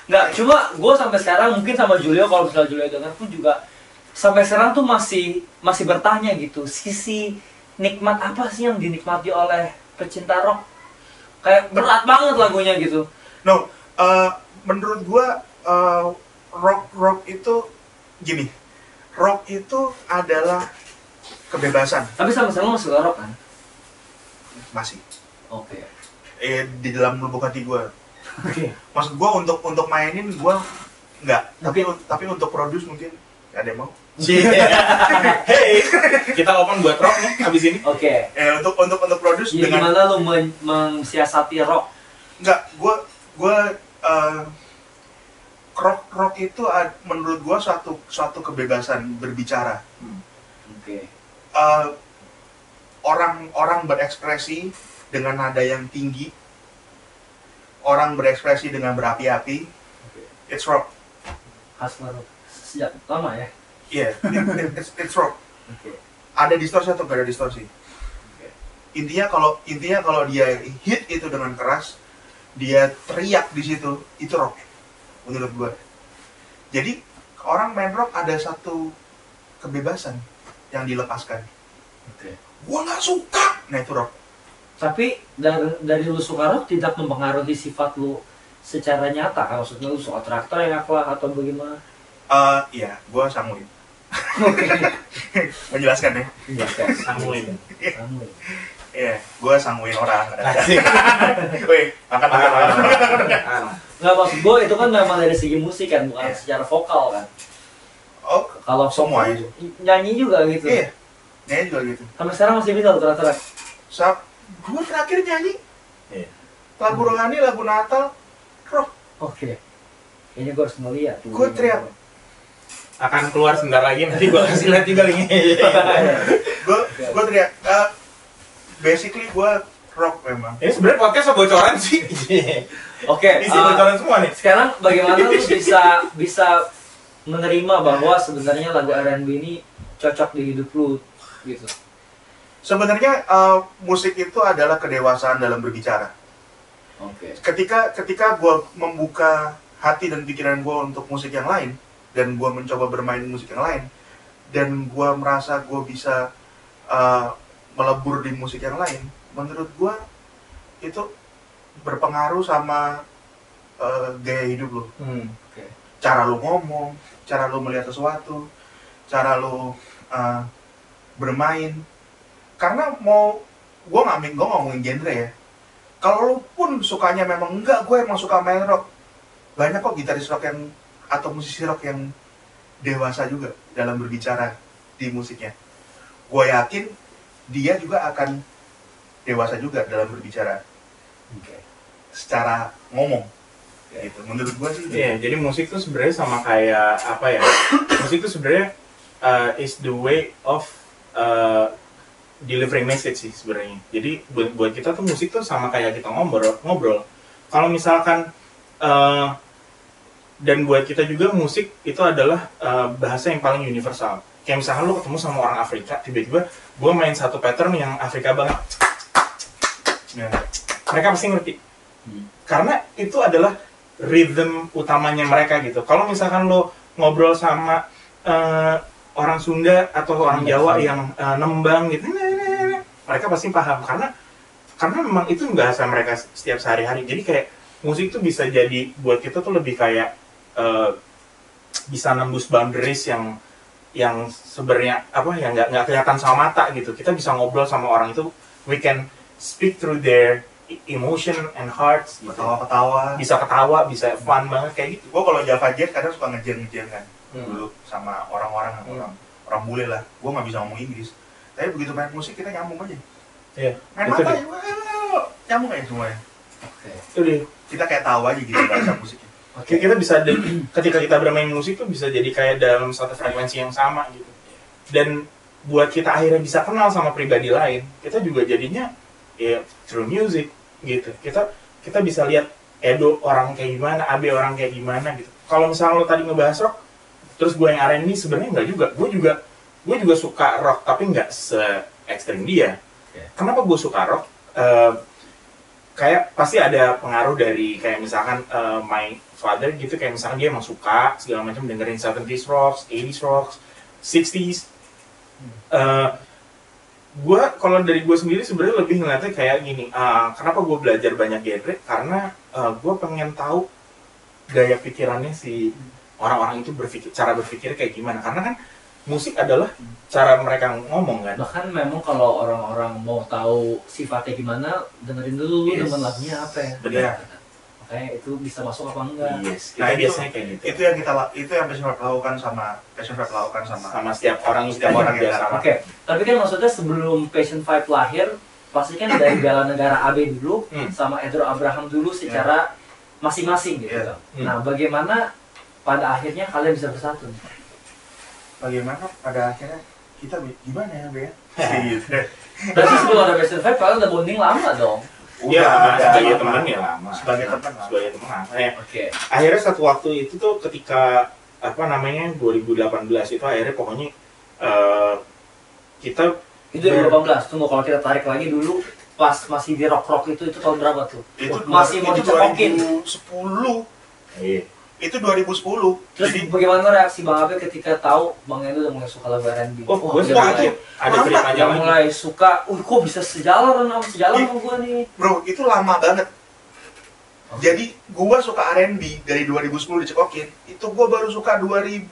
Nggak, cuma gue sampai sekarang mungkin sama Julio, kalau misalnya Julio denger pun juga sampai sekarang tuh masih bertanya gitu, sisi nikmat apa sih yang dinikmati oleh pecinta rock? Kayak berat banget lagunya gitu. No, menurut gue rock itu gini, rock itu adalah kebebasan. Tapi sampai sekarang masih suka rock kan? Masih Oke. di dalam lubuk hati gue. Maksud gue untuk mainin gue nggak, tapi untuk produce mungkin ada yang mau. Hey, kita open buat rock nih abis ini. Oke. Untuk produce Jadi dengan gimana lu mensiasati rock? nggak, gue rock itu menurut gue suatu kebebasan berbicara. Oke. Orang berekspresi dengan nada yang tinggi, orang berekspresi dengan berapi-api. It's rock. Khas rock sejak lama ya. Iya, it's rock. Oke. Ada distorsi atau gak ada distorsi? Intinya kalau dia hit itu dengan keras, dia teriak di situ, itu rock menurut gue. Jadi orang main rock ada satu kebebasan yang dilepaskan. Oke. Gua nggak suka, nah itu rock. Tapi dari lu suka rock tidak mempengaruhi sifat lu secara nyata kan? Maksudnya lu suka traktor yang apa atau bagaimana? Iya, gua sanguin. Oke. Menjelaskan ya. Sanguin. Iya, gua sanguin orang. Asik. Wih, makan. Nggak, maksud gue itu kan memang dari segi musik kan, bukan secara vokal kan. Oh, Kalau semua vokal, nyanyi juga gitu. iya, nyanyi juga gitu. Sampai sekarang masih bisa track. Gua terakhir nyanyi Iya. lagu rohani, lagu Natal, rock. Oke. Kayaknya gue harus ngeliat. Gua teriak. Akan keluar sebentar lagi, nanti gua kasih lihat juga linknya. Gua teriak. Basically gua rock memang. Ini sebenarnya podcast bocoran sih. Oke. Isi bocoran semua nih. Sekarang bagaimana lu bisa menerima bahwa sebenarnya lagu R&B ini cocok di hidup lu gitu? Sebenarnya musik itu adalah kedewasaan dalam berbicara. Oke. Ketika gue membuka hati dan pikiran gue untuk musik yang lain, dan gue mencoba bermain musik yang lain, dan gue merasa gue bisa melebur di musik yang lain, menurut gue itu berpengaruh sama gaya hidup lo. Oke. Cara lo ngomong, cara lo melihat sesuatu, cara lo bermain. Karena gue nggak ngomongin genre ya. Kalau lo pun sukanya memang enggak, gue emang suka main rock. Banyak kok gitaris rock yang atau musisi rock yang dewasa juga dalam berbicara di musiknya. Gue yakin dia juga akan dewasa juga dalam berbicara. Secara ngomong. Gitu. Menurut gue sih. Iya, jadi musik tuh sebenarnya sama kayak apa ya? Musik tuh sebenarnya is the way of delivering message sih sebenarnya. Jadi buat kita tuh musik tuh sama kayak kita ngobrol. Kalau misalkan dan buat kita juga musik itu adalah bahasa yang paling universal. Kayak misalkan lo ketemu sama orang Afrika, tiba-tiba gue main satu pattern yang Afrika banget. Mereka pasti ngerti. Karena itu adalah rhythm utamanya mereka gitu. Kalau misalkan lo ngobrol sama orang Sunda atau orang Jawa yang nembang gitu, mereka pasti paham karena memang itu bahasa mereka setiap sehari-hari. Jadi kayak musik tuh bisa jadi buat kita tuh lebih kayak bisa nembus boundaries yang sebenarnya apa ya nggak kelihatan sama mata gitu. Kita bisa ngobrol sama orang itu, we can speak through their emotion and hearts gitu. Ketawa-ketawa, bisa ketawa, bisa fun banget kayak gitu. Gue kalau Java Jet kadang suka ngejar kan dulu sama orang-orang orang bule lah. Gue nggak bisa ngomong Inggris, tapi begitu main musik kita nyambung aja. Iya. Main mata ya, nyambung aja semuanya. Itu deh. Kita kayak tahu aja gitu bahasa musiknya. Kita bisa ketika kita bermain musik tuh bisa jadi kayak dalam satu frekuensi yang sama gitu. Dan buat kita akhirnya bisa kenal sama pribadi lain, kita juga jadinya ya through music gitu. Kita bisa lihat Edo orang kayak gimana, Abe orang kayak gimana gitu. Kalau misalnya lo tadi ngebahas rock, terus gue yang R&B sebenarnya enggak juga. Gue juga suka rock tapi nggak se-ekstrim dia. Kenapa gue suka rock? Kayak pasti ada pengaruh dari kayak misalkan my father gitu, kayak misalkan dia emang suka segala macam dengerin 70s rocks, 80s rocks, 60s. Gue kalau dari gue sendiri sebenarnya lebih ngeliatnya kayak gini. Kenapa gue belajar banyak genre? Karena gue pengen tahu gaya pikirannya si orang-orang itu cara berpikir kayak gimana. Karena kan musik adalah cara mereka ngomong kan. Bahkan memang kalau orang-orang mau tahu sifatnya gimana, dengerin dulu demen lagunya apa ya. Benar. makanya itu bisa masuk apa enggak. Yes, Nah, itu biasanya kayak gitu. Itu yang Passion Vibe lakukan sama Setiap orang yang biasa. sama. Oke, tapi kan maksudnya sebelum Passion Vibe lahir, pasti kan dari bela negara AB dulu sama Edro Abraham dulu secara masing-masing gitu. Nah, bagaimana pada akhirnya kalian bisa bersatu? Bagaimana pada akhirnya kita gimana ya, Be? Gitu. Berarti sebelum ada Passion Vibe kalian udah bonding lama dong? Iya, Udah, sebagai lama. teman ya lama. Sebagai teman. Oke. Akhirnya satu waktu itu tuh ketika 2018 itu akhirnya pokoknya kita Itu 2018, tunggu kalau kita tarik lagi dulu pas masih di rock itu tahun berapa tuh? Itu Masih mau dicepokin. 2010. iya. Itu 2010. Terus Jadi bagaimana reaksi Bang Abe ketika tahu Bang Edo udah mulai suka lagu R&B? Oh, gue dia suka mulai- tuh. Ada cerita dia panjang lagi. mulai suka, kok bisa sejalan sama gua nih. bro, itu lama banget. Jadi gua suka R&B dari 2010 dicekokin. Itu gua baru suka 16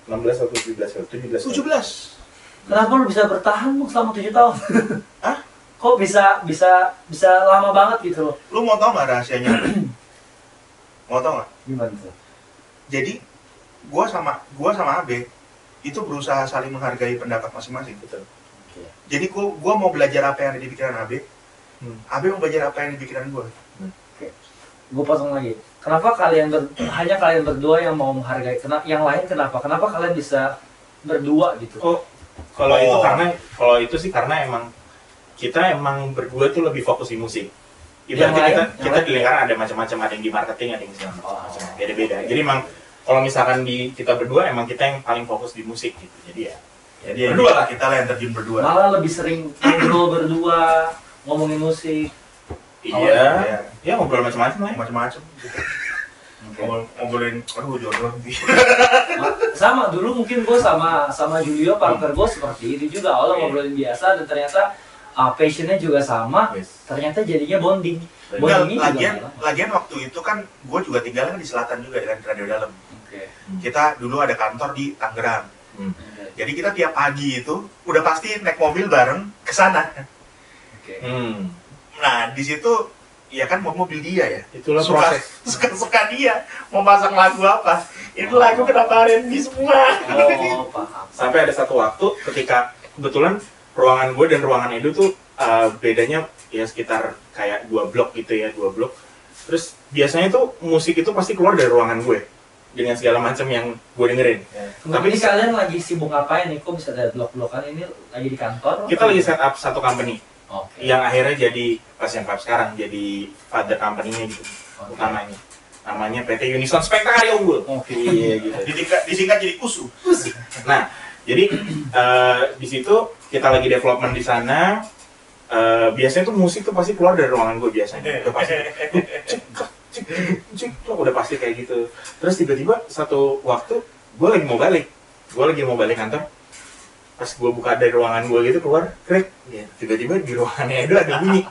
atau 17. 2017. Kenapa lu bisa bertahan Bang selama 7 tahun? Hah? Kok bisa lama banget gitu loh? Lu mau tau nggak rahasianya? Mau tau nggak? Gimana tuh? Jadi gua sama Abe itu berusaha saling menghargai pendapat masing-masing. Betul. Jadi gua mau belajar apa yang ada di pikiran Abe. Abe mau belajar apa yang ada di pikiran gua. Gue potong lagi. Kenapa hanya kalian berdua yang mau menghargai? Yang lain kenapa? Kenapa kalian bisa berdua gitu? Oh, kalau itu sih karena emang kita emang berdua tuh lebih fokus di musik. Ibaratnya kita di lingkaran ada macam-macam, ada yang di marketing, ada yang segala macam, beda-beda. Jadi emang kalau misalkan di kita berdua emang kita yang paling fokus di musik gitu. Jadi ya Berdua lah, kita lah yang terjun berdua. Malah lebih sering ngobrol berdua, ngomongin musik. iya, ya ngobrol macam-macam lah. Macam-macam. Ngobrolin, aduh jodoh nih. Sama dulu mungkin gue sama Julio partner gue seperti itu juga. Awalnya ngobrolin biasa dan ternyata passionnya juga sama. Ternyata jadinya bonding. Lagian waktu itu kan gue juga tinggalnya di selatan juga dengan Radio Dalam. Kita dulu ada kantor di Tangerang. Jadi kita tiap pagi itu udah pasti naik mobil bareng ke sana. Nah, di situ ya kan mobil dia ya. Itulah proses. Suka dia mau pasang lagu apa. Itu lagu kenapa R&B semua. Oh, paham. Sampai ada satu waktu ketika kebetulan ruangan gue dan ruangan Edu tuh bedanya ya sekitar kayak 2 blok gitu ya, 2 blok. Terus biasanya tuh musik itu pasti keluar dari ruangan gue dengan segala macam yang gue dengerin. Tapi ini kalian lagi sibuk ngapain nih? Kok bisa ada blok-blokan ini lagi di kantor? Kita lagi set up satu company Oke. yang akhirnya jadi Passion Vibe sekarang, jadi father company-nya gitu utamanya. Namanya PT Unison Spektakarya Unggul. Iya gitu. Disingkat jadi USU. Nah, jadi di situ kita lagi development di sana. Biasanya tuh musik tuh pasti keluar dari ruangan gue biasanya. Udah pasti. Udah pasti kayak gitu. Terus tiba-tiba satu waktu gue lagi mau balik kantor. Pas gue buka dari ruangan gue gitu keluar, krek. Ya, tiba-tiba di ruangannya itu ada bunyi.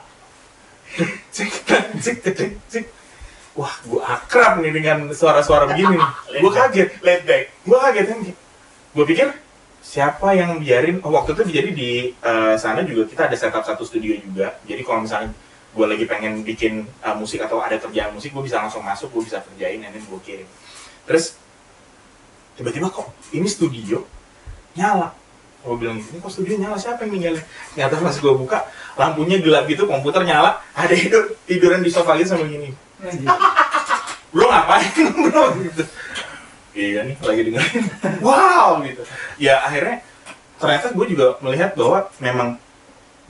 Cek. Wah, gue akrab nih dengan suara-suara begini nih. Gue kaget, Laid back. gue kaget kan. Gue pikir siapa yang biarin, waktu itu jadi di sana juga kita ada setup satu studio juga. Jadi kalau misalnya gue lagi pengen bikin musik atau ada kerjaan musik, gue bisa langsung masuk, gue bisa kerjain, dan gue kirim. Terus tiba-tiba kok ini studio nyala. Gue bilang ini kok studio nyala, siapa yang ninggalin? Ternyata pas gue buka lampunya gelap gitu, komputer nyala, ada tiduran di sofa gitu sama gini. Bro ngapain bro gitu. Iya nih lagi dengerin. Wow gitu. Ya akhirnya ternyata gue juga melihat bahwa memang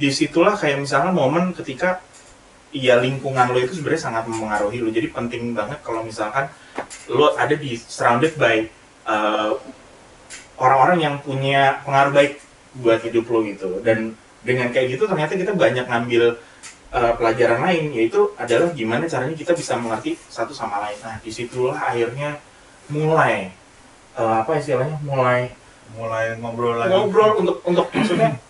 disitulah kayak misalnya momen ketika ya lingkungan lo itu sebenarnya sangat mempengaruhi lo. Jadi penting banget kalau misalkan lo ada di surrounded by orang-orang yang punya pengaruh baik buat hidup lo gitu. Dan dengan kayak gitu ternyata kita banyak ngambil pelajaran lain, yaitu adalah gimana caranya kita bisa mengerti satu sama lain. Nah disitulah akhirnya mulai apa istilahnya mulai ngobrol untuk maksudnya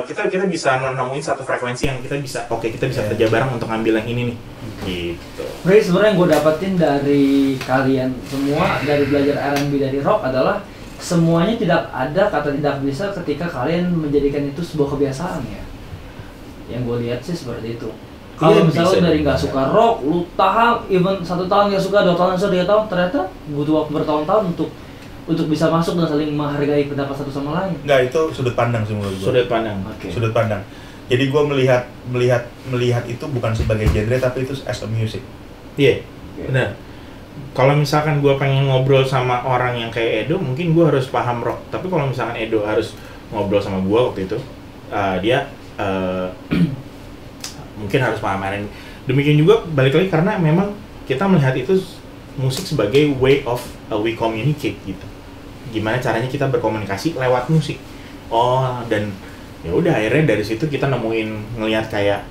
kita bisa nemuin satu frekuensi yang kita bisa kerja bareng untuk ngambil yang ini nih gitu. Jadi sebenarnya yang gue dapetin dari kalian semua dari belajar R&B dari rock adalah semuanya tidak ada kata tidak bisa ketika kalian menjadikan itu sebuah kebiasaan ya. Yang gue lihat sih seperti itu. Kalau Iya, misalnya bisa dari juga. nggak suka rock, lu tahan even 1 tahun nggak suka, 2 tahun nggak suka, 3 tahun, ternyata butuh waktu bertahun-tahun untuk bisa masuk dan saling menghargai pendapat satu sama lain. Enggak, itu sudut pandang sih menurut gue. Sudut pandang. Oke. Sudut pandang. Jadi gue melihat itu bukan sebagai genre tapi itu as a music. Iya, benar. Kalau misalkan gue pengen ngobrol sama orang yang kayak Edo, mungkin gue harus paham rock. Tapi kalau misalkan Edo harus ngobrol sama gue waktu itu, dia mungkin harus paham R&B. Demikian juga balik lagi karena memang kita melihat itu musik sebagai way of we communicate gitu. Gimana caranya kita berkomunikasi lewat musik. Oh, dan ya udah akhirnya dari situ kita nemuin ngelihat kayak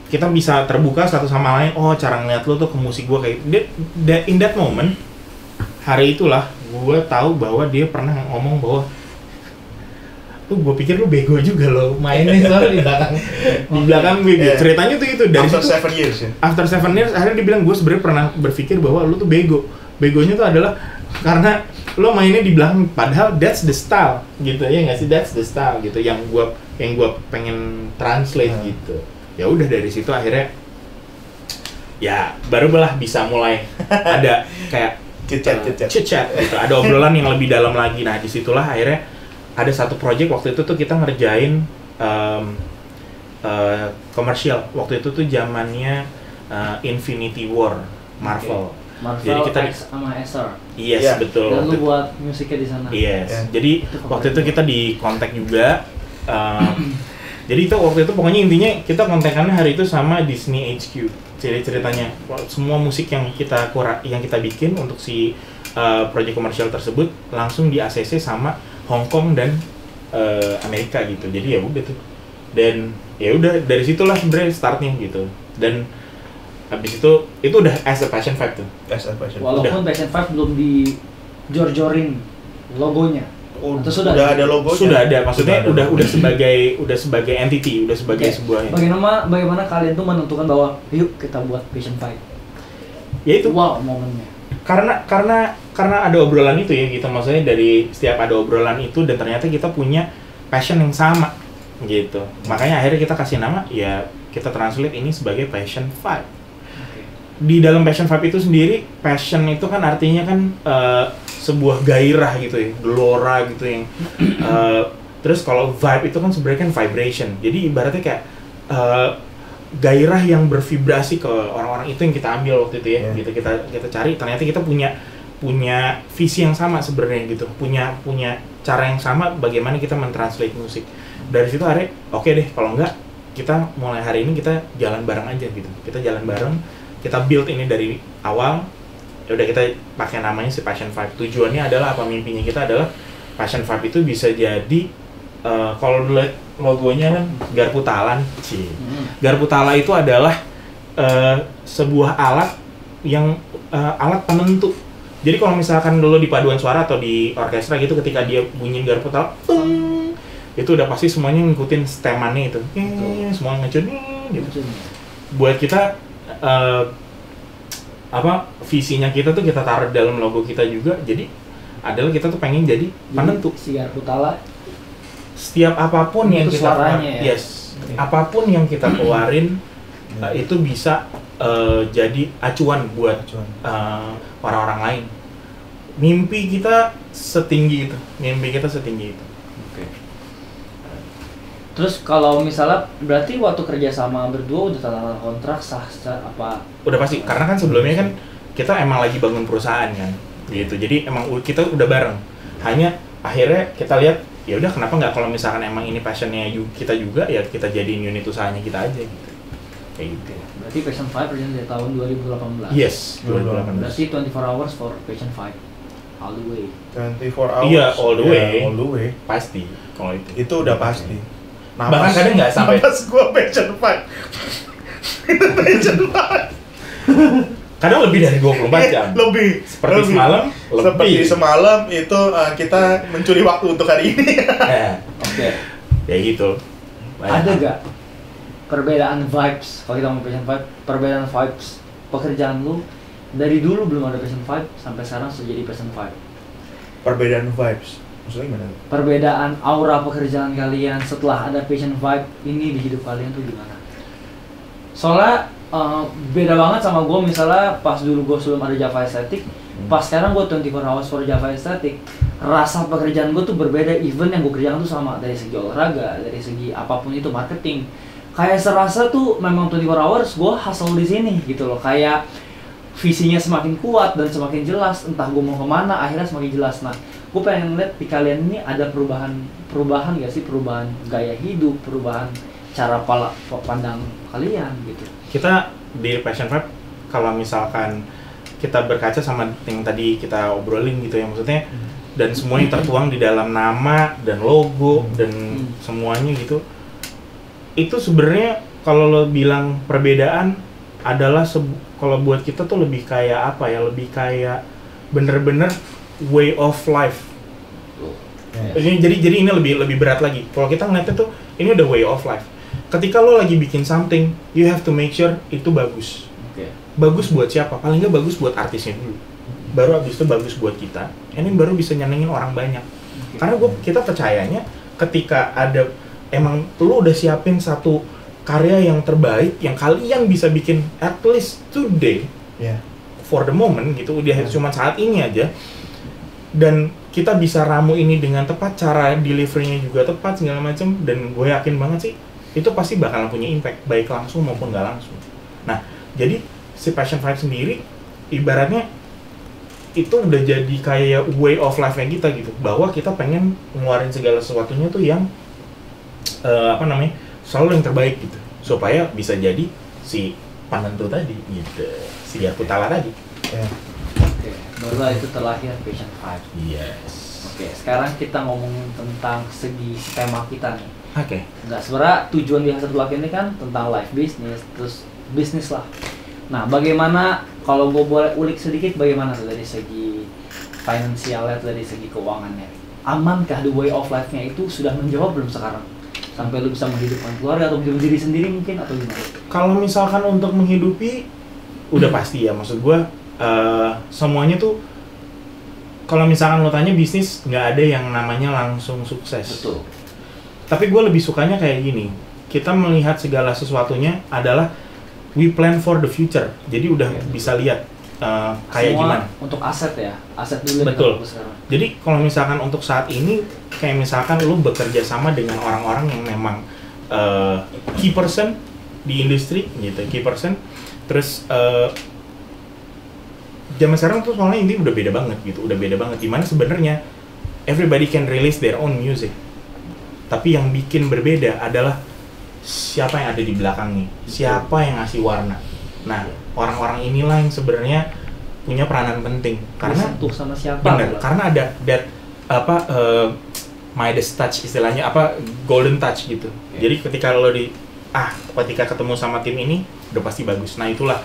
kita bisa terbuka satu sama lain. Oh, cara ngeliat lo tuh ke musik gue kayak in that moment, hari itulah gue tahu bahwa dia pernah ngomong bahwa gue pikir lu bego juga lo mainnya soalnya di belakang gue. Yeah. Ceritanya tuh itu dari After situ, 7 years ya. after 7 years akhirnya dia bilang gue sebenarnya pernah berpikir bahwa lu tuh bego. Begonya tuh adalah karena lo mainnya di belakang, padahal that's the style gitu ya nggak sih, that's the style gitu yang gue pengen translate gitu. Ya udah dari situ akhirnya ya barulah bisa mulai ada kayak chit-chat gitu, ada obrolan yang lebih dalam lagi. Nah disitulah akhirnya ada satu project waktu itu tuh kita ngerjain komersial. Waktu itu tuh zamannya Infinity War Marvel. Marvel Jadi kita X sama Acer. Yes, Yeah. betul. Dan lu Waktu- buat musiknya di sana. Yes. Yeah. Jadi waktu itu kita di kontak juga. Jadi itu waktu itu pokoknya intinya kita kontekannya hari itu sama Disney HQ. Jadi ceritanya semua musik yang kita bikin untuk si proyek komersial tersebut langsung di ACC sama Hong Kong dan Amerika gitu. Jadi ya udah tuh. Dan ya udah dari situlah sebenarnya startnya gitu. Dan habis itu udah as a passion vibe tuh. As a passion. Walaupun Passion 5 belum dijor-jorin logonya. Atau sudah ada logonya. Sudah ada, maksudnya Sudah ada. udah sebagai entity, udah sebagai Oke. sebuah Bagaimana kalian tuh menentukan bahwa yuk kita buat Passion 5? ya itu Wow, momennya. karena ada obrolan itu ya gitu, maksudnya dari setiap ada obrolan itu dan ternyata kita punya passion yang sama gitu. Makanya akhirnya kita kasih nama ya kita translate ini sebagai Passion 5. Di dalam Passion 5 itu sendiri, passion itu kan artinya kan sebuah gairah gitu ya, gelora gitu yang terus kalau vibe itu kan sebenarnya kan vibration. Jadi ibaratnya kayak gairah yang bervibrasi ke orang-orang itu yang kita ambil waktu itu ya. Yeah. Gitu kita cari, ternyata kita punya visi yang sama sebenarnya gitu. Punya cara yang sama bagaimana kita mentranslate musik. Dari situ akhirnya oke deh, kalau enggak kita mulai hari ini kita jalan bareng aja gitu. Kita jalan bareng, kita build ini dari awal. Ya udah kita pakai namanya si Passion 5. Tujuannya adalah apa, mimpinya kita adalah Passion 5 itu bisa jadi kalau lihat logonya kan garpu talan. Garpu tala itu adalah sebuah alat yang alat penentu. Jadi kalau misalkan dulu di paduan suara atau di orkestra gitu ketika dia bunyiin garpu tala, itu udah pasti semuanya ngikutin stemannya itu. Semua ngecun gitu. Buat kita visinya kita tuh kita taruh dalam logo kita juga. Jadi adalah kita tuh pengen jadi penentu. Si garpu tala Setiap apapun yang itu kita suaranya ya? yes, apapun yang kita keluarin itu bisa jadi acuan buat orang-orang lain. Mimpi kita setinggi itu. Oke. Terus kalau misalnya berarti waktu kerja sama berdua udah tanda kontrak sah apa? Udah pasti, karena kan sebelumnya kan kita emang lagi bangun perusahaan kan, gitu. Jadi emang kita udah bareng. Hanya akhirnya kita lihat, ya udah kenapa nggak kalau misalkan emang ini passionnya kita juga, ya kita jadiin unit usahanya kita aja gitu. Kayak gitu. Berarti Passion 5 berjalan dari tahun 2018. Yes, 2018. Berarti 24 hours for Passion 5. All the way. 24 hours. Iya, all the way. Yeah, all the way. Pasti kalau itu. Itu udah pasti. Bahkan kadang nggak sampai. Napas gua Passion 5. Itu Passion 5. Kadang lebih dari 24 jam. Lebih. Seperti semalam, Seperti lebih. semalam itu kita mencuri waktu untuk hari ini. Oke. Ya gitu. Ada gak perbedaan vibes kalau kita ngomong Passion 5, perbedaan vibes pekerjaan lu dari dulu belum ada Passion 5 sampai sekarang sudah jadi Passion 5? Perbedaan vibes. Maksudnya gimana? Perbedaan aura pekerjaan kalian setelah ada Passion 5 ini di hidup kalian tuh gimana? Soalnya beda banget sama gue misalnya pas dulu gue sebelum ada Java Aesthetic, pas sekarang gue 24 hours for Java Aesthetic, rasa pekerjaan gue tuh berbeda. Even yang gue kerjakan tuh sama, dari segi olahraga, dari segi apapun itu, marketing, kayak serasa tuh memang 24 hours gue hustle di sini gitu loh. Kayak visinya semakin kuat dan semakin jelas, entah gue mau kemana akhirnya semakin jelas. Nah, gue pengen lihat di kalian ini ada perubahan gak sih, perubahan gaya hidup, perubahan cara pandang kalian gitu. Kita di Passion Vibe, kalau misalkan kita berkaca sama yang tadi kita obrolin gitu ya, maksudnya dan semuanya tertuang di dalam nama dan logo dan semuanya gitu, itu sebenarnya kalau lo bilang perbedaan adalah kalau buat kita tuh lebih kayak apa ya, lebih kayak bener-bener way of life. Jadi ini lebih berat lagi. Kalau kita ngeliatnya tuh ini udah way of life. Ketika lo lagi bikin something, you have to make sure itu bagus. Bagus buat siapa? Paling nggak bagus buat artisnya dulu. Baru abis itu bagus buat kita. Ini baru bisa nyenengin orang banyak. Karena kita percayanya ketika ada emang lo udah siapin satu karya yang terbaik yang kalian bisa bikin at least today, for the moment gitu, udah cuma saat ini aja, dan kita bisa ramu ini dengan tepat, cara delivery-nya juga tepat segala macam, dan gue yakin banget sih itu pasti bakalan punya impact baik langsung maupun nggak langsung. Nah, jadi si Passion Vibe sendiri ibaratnya itu udah jadi kayak way of life-nya kita gitu, bahwa kita pengen ngeluarin segala sesuatunya tuh yang selalu yang terbaik gitu, supaya bisa jadi si penentu tadi gitu, si Yakutala tadi. Oke, barulah itu terlahir Passion Vibe. Yes. Oke, sekarang kita ngomong tentang segi tema kita nih. Oke. Nggak, sebenarnya tujuan di Hustle Block ini kan tentang life business, terus bisnis lah. Nah, bagaimana kalau gue boleh ulik sedikit, bagaimana tuh dari segi finansialnya, dari segi keuangannya? Amankah the way of life-nya itu sudah menjawab belum sekarang? Sampai lu bisa menghidupkan keluarga atau menghidupkan diri sendiri mungkin, atau gimana? Kalau misalkan untuk menghidupi, udah pasti ya, maksud gue semuanya tuh, kalau misalkan lo tanya bisnis, nggak ada yang namanya langsung sukses. Betul. Tapi gue lebih sukanya kayak gini, kita melihat segala sesuatunya adalah we plan for the future. Jadi udah bisa lihat kayak semua gimana. Untuk aset ya, aset dulu. Betul. Jadi kalau misalkan untuk saat ini, kayak misalkan lu bekerja sama dengan orang-orang yang memang key person di industri gitu, key person. Terus zaman sekarang tuh soalnya ini udah beda banget gitu, udah beda banget. Dimana sebenarnya everybody can release their own music. Tapi yang bikin berbeda adalah siapa yang ada di belakangnya, siapa yang ngasih warna. Nah, orang-orang inilah yang sebenarnya punya peranan penting. Karena tuh sama siapa? Bener, karena ada that Midas touch istilahnya, golden touch gitu. Jadi ketika lo ketika ketemu sama tim ini udah pasti bagus. Nah, itulah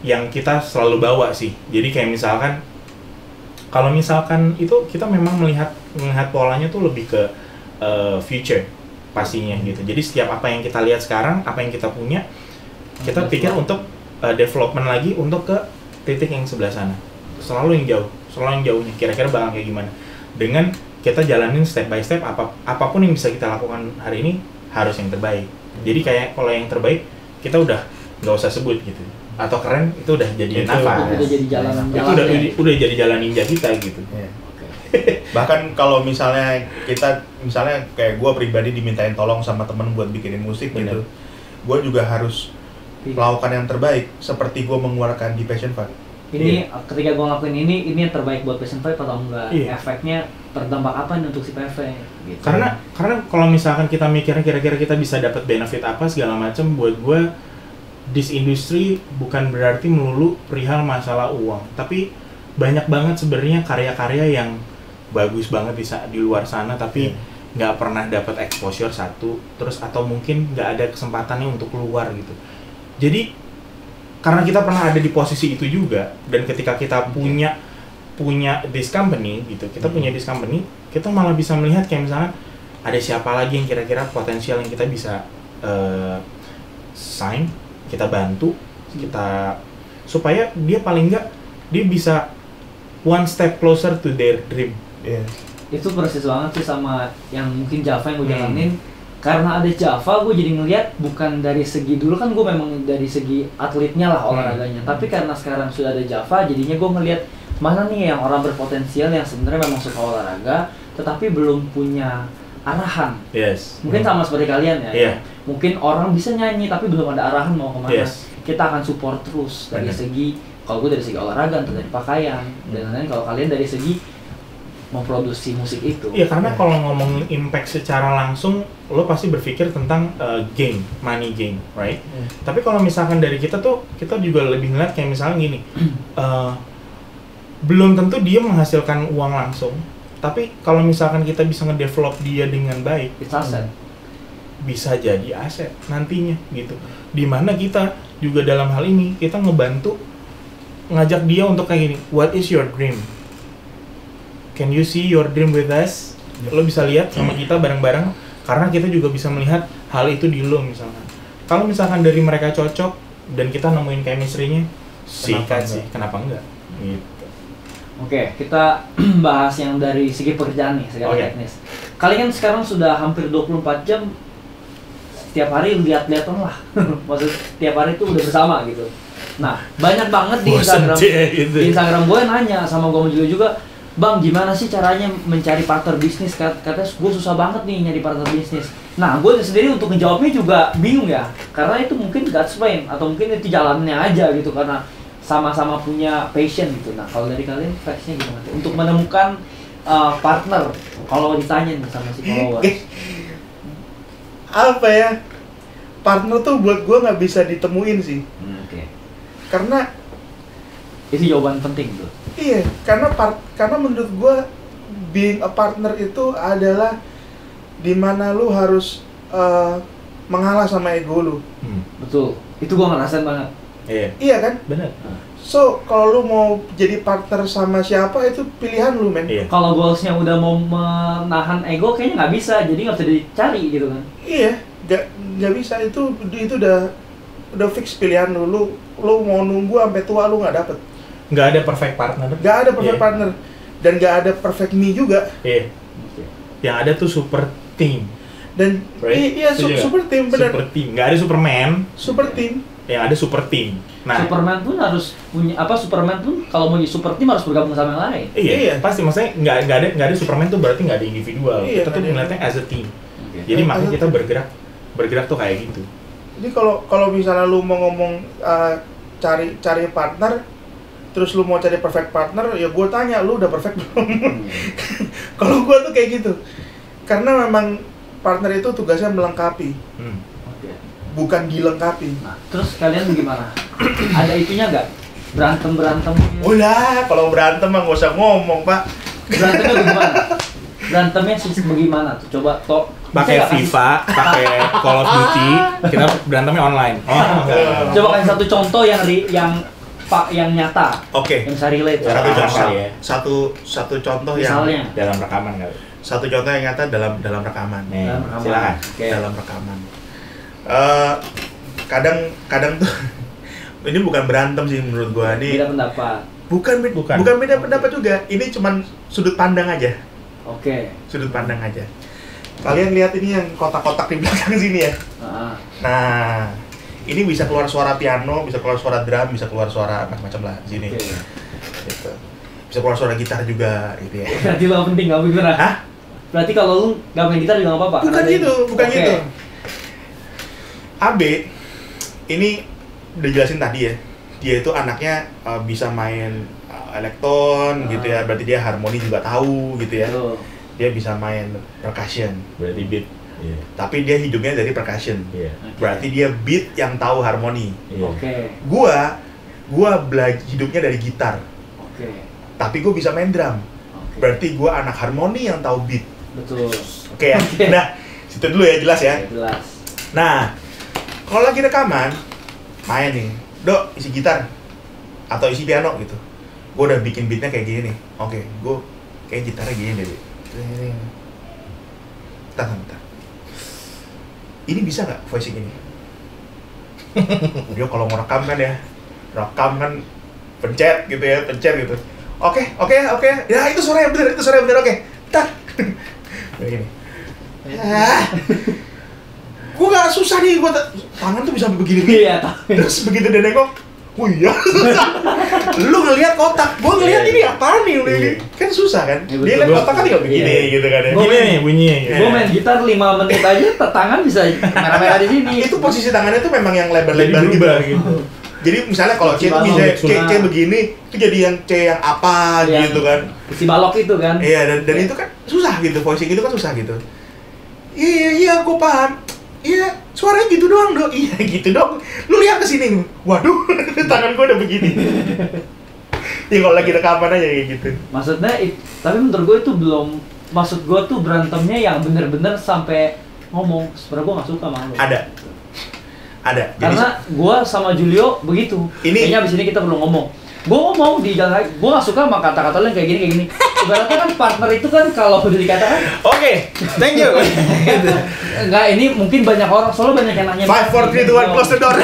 yang kita selalu bawa sih. Jadi kayak misalkan kalau misalkan itu kita memang melihat polanya tuh lebih ke future pastinya gitu. Jadi setiap apa yang kita lihat sekarang, apa yang kita punya, kita pikir untuk development lagi untuk ke titik yang sebelah sana. Selalu yang jauhnya. Kira-kira bakal kayak gimana? Dengan kita jalanin step by step, apapun yang bisa kita lakukan hari ini harus yang terbaik. Jadi kayak kalau yang terbaik kita udah nggak usah sebut gitu. Atau keren itu udah jadi nafas. Udah jadi jalan. Itu udah jadi jalan ninja kita gitu. Bahkan kalau misalnya kayak gue pribadi dimintain tolong sama temen buat bikinin musik. Bener. Gitu, gue juga harus melakukan yang terbaik seperti gue mengeluarkan di Passion Vibe. Ini ketika gue ngelakuin ini yang terbaik buat Passion Vibe atau enggak? Efeknya terdampak apa nih untuk si PV? Gitu. Karena kalau misalkan kita mikirnya kira-kira kita bisa dapat benefit apa segala macam, buat gue this industry bukan berarti melulu perihal masalah uang, tapi banyak banget sebenarnya karya-karya yang bagus banget di luar sana, tapi nggak pernah dapat exposure satu, terus atau mungkin nggak ada kesempatannya untuk keluar gitu. Jadi karena kita pernah ada di posisi itu juga, dan ketika kita punya this company gitu, kita punya this company, kita malah bisa melihat kayak misalnya ada siapa lagi yang kira-kira potensial yang kita bisa sign, kita bantu, supaya dia paling nggak dia bisa one step closer to their dream. Itu persis banget sih sama yang mungkin Java yang gue jalanin. karena ada Java, gue jadi ngelihat bukan dari segi dulu kan gue memang dari segi atletnya lah olahraganya, tapi karena sekarang sudah ada Java, jadinya gue ngelihat mana nih yang orang berpotensial yang sebenarnya memang suka olahraga, tetapi belum punya arahan. Yes. Mungkin sama seperti kalian ya. Iya. Mungkin orang bisa nyanyi tapi belum ada arahan mau kemana. Yes. Kita akan support terus dari Benar. segi, kalau gue dari segi olahraga, entah dari pakaian, dan lain-lain. Kalau kalian dari segi memproduksi musik itu. Iya, karena kalau ngomongin impact secara langsung, lo pasti berpikir tentang gain, money gain, right? Tapi kalau misalkan dari kita tuh, kita juga lebih ngeliat kayak misalnya gini, belum tentu dia menghasilkan uang langsung, tapi kalau misalkan kita bisa ngedevelop dia dengan baik, It's asset. bisa jadi aset nantinya gitu. Dimana kita juga dalam hal ini, kita ngebantu, ngajak dia untuk kayak gini, what is your dream? Can you see your dream with us? Lo bisa lihat sama kita bareng-bareng, karena kita juga bisa melihat hal itu di lo misalkan. Kalau misalkan dari mereka cocok dan kita nemuin chemistry-nya, kenapa enggak? Gitu. Oke, kita bahas yang dari segi pekerjaan nih, secara teknis. Kalian kan sekarang sudah hampir 24 jam setiap hari lihat-lihatan lah. Maksud setiap hari itu udah bersama gitu. Nah, banyak banget di Instagram. Di Instagram gue nanya sama gue juga, Bang, gimana sih caranya mencari partner bisnis? Katanya gue susah banget nih nyari partner bisnis. Nah, gue sendiri untuk ngejawabnya juga bingung ya. Karena itu mungkin God's plan, atau mungkin itu jalannya aja gitu. Karena sama-sama punya passion gitu. Nah, kalau dari kalian, facts-nya gimana? Untuk menemukan partner, kalau ditanya nih sama si followers. Apa ya? Partner tuh buat gue nggak bisa ditemuin sih. Oke. Karena itu jawaban penting tuh. iya, karena menurut gue being a partner itu adalah dimana lu harus mengalah sama ego lu. Betul. Itu gue ngerasain banget. Iya kan? Bener. So, kalau lu mau jadi partner sama siapa itu pilihan lu, men. Iya. Kalau goalsnya udah mau menahan ego, kayaknya nggak bisa. Jadi nggak bisa dicari gitu kan. Iya, nggak bisa, itu udah fix pilihan lu. Lu mau nunggu sampai tua lu nggak dapet. Nggak ada perfect partner. Nggak ada perfect partner, dan nggak ada perfect me juga. Iya. Yang ada tuh super team. Dan iya, super team, benar. Super team. Nggak ada Superman. Super team. Yang ada super team. Nah, Superman pun harus punya Superman pun kalau mau jadi super team harus bergabung sama yang lain. Iya. Pasti, maksudnya nggak ada Superman tuh berarti nggak ada individual. Iya, kita tuh ngeliatnya as a team. Jadi makanya kita bergerak tuh kayak gitu. Jadi kalau misalnya lu mau ngomong cari partner, terus lu mau cari perfect partner, ya gue tanya, lu udah perfect belum? Kalau gue tuh kayak gitu, karena memang partner itu tugasnya melengkapi, bukan dilengkapi. Nah, terus kalian gimana? Ada itunya nggak? Berantem? Udah, kalau berantem mah nggak usah ngomong, Pak. Berantemnya gimana? Berantemnya bagaimana tuh? Coba pakai FIFA, pakai Call of Duty, kita berantemnya online. Coba kasih satu contoh yang nyata. Oke. Yang bisa relate. Satu contoh misalnya, yang dalam rekaman kali. Satu contoh yang nyata dalam rekaman. Silakan. Dalam rekaman. Kadang tuh ini bukan berantem sih menurut gua, ini beda pendapat. Bukan beda pendapat juga. Ini cuman sudut pandang aja. Oke. Sudut pandang aja. Kalian lihat ini yang kotak-kotak di belakang sini ya. Nah, ini bisa keluar suara piano, bisa keluar suara drum, bisa keluar suara macam-macam lah di sini. Gitu. Bisa keluar suara gitar juga gitu ya. Berarti lo penting nggak bener? Hah? Berarti kalau lu nggak main gitar juga nggak apa-apa? Bukan gitu. AB ini udah jelasin tadi ya. Dia itu anaknya bisa main elektron gitu ya. Berarti dia harmoni juga tahu gitu ya. Dia bisa main percussion. Berarti beat. Tapi dia hidupnya dari percussion. Berarti dia beat yang tahu harmoni. Gua belajar hidupnya dari gitar. Tapi gue bisa main drum. Berarti gue anak harmoni yang tahu beat. Betul. Oke ya. Nah, situ dulu ya, jelas ya. Jelas. Nah, kalau lagi rekaman, main nih, Dok, isi gitar atau isi piano gitu. Gue udah bikin beatnya kayak gini nih. Oke, gue kayak gitarnya gini deh. Bentar. Ini bisa nggak voicing ini? Dia kalau mau rekam kan ya, pencet gitu. Oke. Ya itu suara yang bener, oke. Tak. Begini. Gue nggak susah nih, tangan tuh bisa begini. Iya. Terus begitu dia nengok, oh iya. Lu ngelihat kotak, gue ngelihat ini apaan nih? Kan susah kan? Dia lihat kotak kan tinggal begini gitu kan ya. Gini nih bunyinya. Gue main gitar 5 menit aja, tangan bisa merah-merah di sini. Itu posisi tangannya tuh memang yang lebar-lebar gitu. Jadi misalnya kalau C itu bisa C begini, itu jadi yang C yang apa gitu kan. Si balok itu kan. Iya, dan itu kan susah gitu, voicing itu kan susah gitu. Iya, gue paham. Iya, suaranya gitu doang, Dok. Iya, gitu dong. Lu lihat ke sini. Waduh, tangan gue udah begini. Ya kalau lagi rekaman aja kayak gitu. Maksudnya, tapi menurut gue itu belum, maksud gue tuh berantemnya yang bener-bener sampai ngomong. Sebenarnya gue nggak suka sama lu. Ada. Karena gue sama Julio begitu. Kayaknya abis ini kita perlu ngomong. Gue ngomong di jalan, gue nggak suka sama kata-kata lu yang kayak gini. Ibaratnya kan partner itu kan kalau udah dikatakan. Oke, thank you. Enggak, ini mungkin banyak orang, soalnya banyak yang nanya. 5, 4, 3, 2, 1, close the door.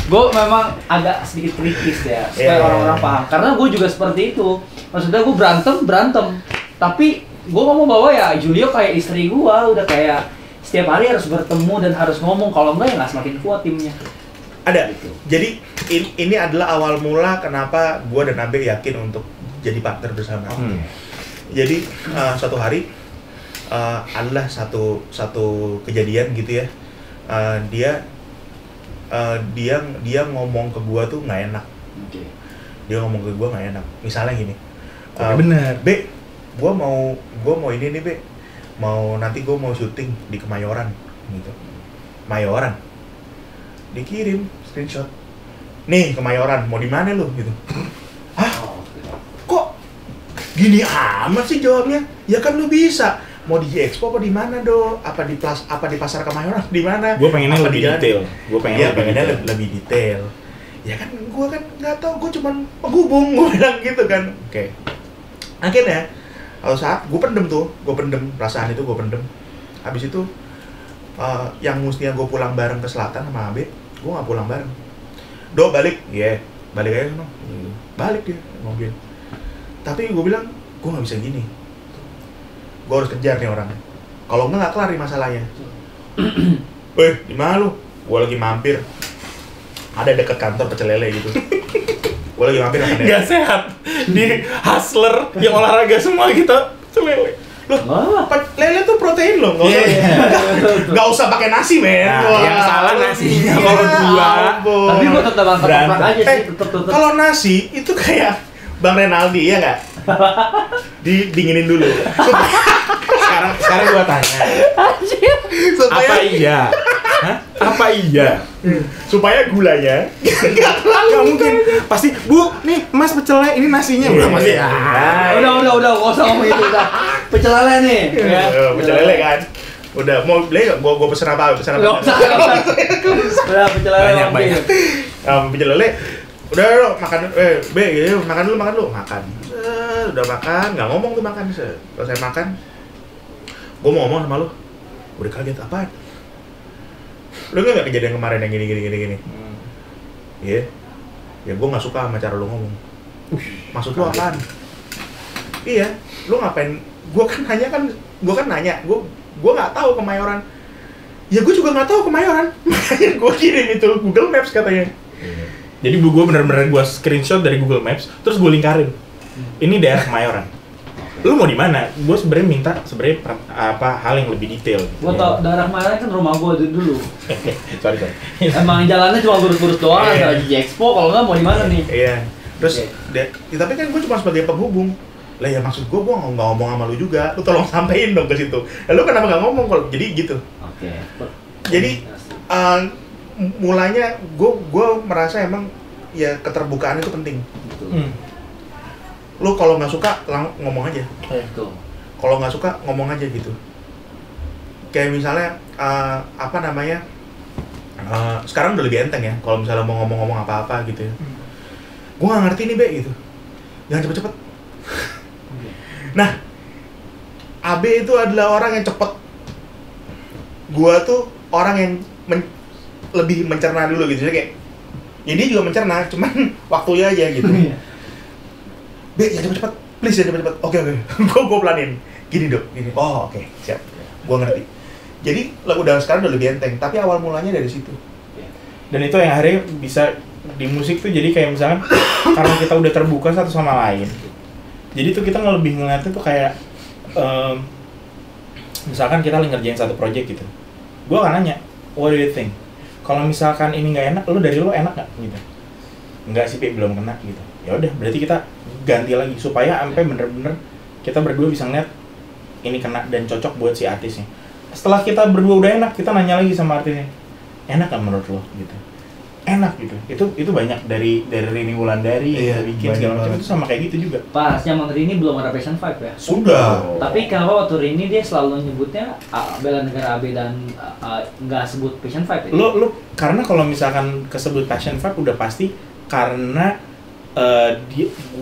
Gue memang agak sedikit kritis ya, supaya orang-orang paham. Karena gue juga seperti itu. Maksudnya gue berantem. Tapi gue ngomong bahwa ya Julio kayak istri gue, udah kayak setiap hari harus bertemu dan harus ngomong. Kalau enggak ya nggak semakin kuat timnya. Ada. Jadi ini adalah awal mula kenapa gue dan Abe yakin untuk jadi partner bersama. Jadi suatu hari adalah satu kejadian gitu ya. Dia ngomong ke gue tuh nggak enak. Dia ngomong ke gue nggak enak. Misalnya gini. Bener. Be, gue mau ini nih Be. Nanti gue mau syuting di Kemayoran gitu. Mayoran. Dikirim screenshot. Nih Kemayoran, mau di mana lu gitu. Hah? Kok gini amat sih jawabnya? Ya kan lu bisa. Mau di Expo apa di mana, Do? Apa di pasar Kemayoran di mana? Gue pengennya lebih detail. Pengennya lebih detail. Ya kan gue kan nggak tahu, gue cuman penghubung, gue bilang gitu kan. Oke. Akhirnya kalau saat gue pendem perasaan itu gue pendem. Habis itu yang mestinya gue pulang bareng ke selatan sama Abe, gue nggak pulang bareng. Do balik, balik aja no. Balik dia mobil. Tapi gue bilang gue nggak bisa gini. Gue harus kejar nih orangnya. Kalau nggak kelar nih masalahnya. Di mana lu? Gue lagi mampir. Ada deket kantor pecel lele gitu. Gue lagi mampir makan Gak sehat. Di hustler yang olahraga semua kita pecel lele. Loh, lele tuh protein loh, nggak usah pakai nasi, men. Yang salah nasinya kalau dua. Tapi gua tetap bangkrak aja sih, tetap. Kalau nasi itu kayak Bang Renaldi, ya nggak? Dinginin dulu. Sekarang gua tanya. Apa iya? Apa iya? Supaya gulanya nggak mungkin. Pasti, Bu, nih Mas pecel lele, ini nasinya. Udah, nggak usah ngomong itu udah. Pecel lele nih. Pecel lele kan. Udah, mau beli nggak? Gua pesen apa? Nggak usah. Udah, pecel lele. Banyak. Pecel lele. Udah, makan. Makan dulu. Makan. Udah makan, nggak ngomong tuh makan. Kalau saya makan, gua mau ngomong sama lu. Udah kaget apaan? Lu nggak kejadian kemarin yang gini? Iya. Ya gue nggak suka sama cara lu ngomong. Maksud lu apaan? Iya. Lu ngapain? Gue kan nanya. Gue nggak tahu Kemayoran. Ya gue juga nggak tahu Kemayoran. Makanya gue kirim itu Google Maps katanya. Jadi gue bener-bener gue screenshot dari Google Maps, terus gue lingkarin. Ini daerah Kemayoran. Lu mau di mana? Gue sebenarnya minta hal yang lebih detail. Gua tau daerah Kemayoran kan rumah gua dulu. sorry. Emang jalannya cuma lurus-lurus doang, di Expo. Kalau nggak mau di mana nih? Iya. Terus, tapi kan gue cuma sebagai penghubung. Lah ya maksud gue nggak ngomong sama lu juga. Lu tolong sampein dong ke situ. Lu kenapa nggak ngomong kalau jadi gitu? Oke. Jadi mulanya gue merasa emang ya keterbukaan itu penting. Betul. Lu kalau nggak suka ngomong aja. Betul. Kalau nggak suka ngomong aja gitu. Kayak misalnya sekarang udah lebih enteng ya. Kalau misalnya mau ngomong-ngomong apa-apa gitu ya. Gue nggak ngerti nih Be gitu. Jangan cepet-cepet. Nah, Abe itu adalah orang yang cepet. Gua tuh orang yang lebih mencerna dulu gitu. Jadi kayak, ya dia juga mencerna, cuman waktunya aja gitu. Be, ya cepet-cepet, please ya cepet-cepet. Oke. Gue pelanin. Gini Dok, gini. Oh oke, siap. Gue ngerti. Jadi udah sekarang udah lebih enteng, tapi awal mulanya dari situ. Dan itu yang akhirnya bisa di musik tuh jadi kayak misalkan karena kita udah terbuka satu sama lain. Jadi tuh kita lebih ngeliatnya tuh kayak misalkan kita lagi ngerjain satu project gitu. Gue akan nanya, what do you think? Kalau misalkan ini nggak enak, dari lu enak nggak gitu? Nggak sih, belum kena gitu. Ya udah, berarti kita ganti lagi supaya sampai bener-bener kita berdua bisa ngeliat ini kena dan cocok buat si artisnya. Setelah kita berdua udah enak, kita nanya lagi sama artisnya, enak nggak menurut lo gitu? Enak gitu. Itu banyak dari Rini Wulandari yang bikin segala macam itu sama kayak gitu juga. Pas zaman Rini belum ada Passion 5 ya? Sudah. Tapi kenapa waktu Rini dia selalu nyebutnya Bela Negara AB dan nggak sebut Passion 5 ya? Lo karena kalau misalkan kesebut Passion 5 udah pasti karena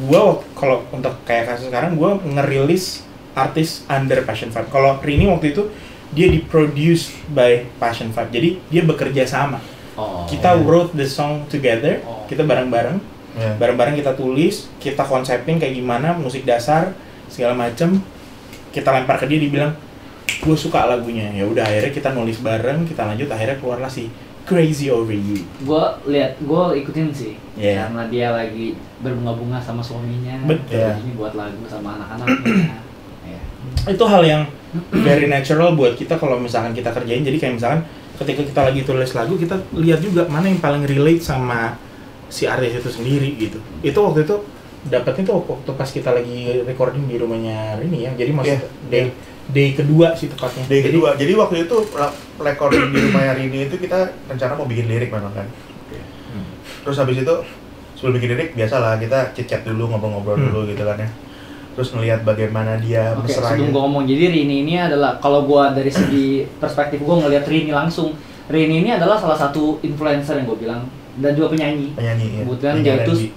gua kalau untuk kayak kasus sekarang gua ngerilis artis under Passion 5. Kalau Rini waktu itu dia diproduce by Passion 5. Jadi dia bekerja sama. Kita wrote the song together, kita bareng-bareng, bareng-bareng kita tulis, kita konsepin kayak gimana musik dasar segala macem, kita lempar ke dia, dibilang gue suka lagunya, ya udah akhirnya kita nulis bareng, kita lanjut, akhirnya keluarlah si Crazy Over You. Gue ikutin sih, karena dia lagi berbunga-bunga sama suaminya, ini buat lagu sama anak-anaknya. Itu hal yang very natural buat kita kalau misalkan kita kerjain, jadi kayak misalkan ketika kita lagi tulis lagu, kita lihat juga mana yang paling relate sama si artis itu sendiri gitu. Itu waktu itu dapetnya tuh waktu pas kita lagi recording di rumahnya Rini ya. Jadi maksudnya day kedua sih tepatnya. Jadi waktu itu recording di rumahnya Rini itu kita rencana mau bikin lirik memang kan. Terus habis itu sebelum bikin lirik biasalah kita chit-chat dulu, ngobrol-ngobrol dulu gitu kan ya. Terus ngelihat bagaimana dia mesranya. Sebelum gue ngomong, jadi Rini ini adalah, kalau gue dari segi perspektif gue ngelihat Rini langsung, Rini ini adalah salah satu influencer yang gue bilang, dan juga penyanyi. Kemudian dia itu,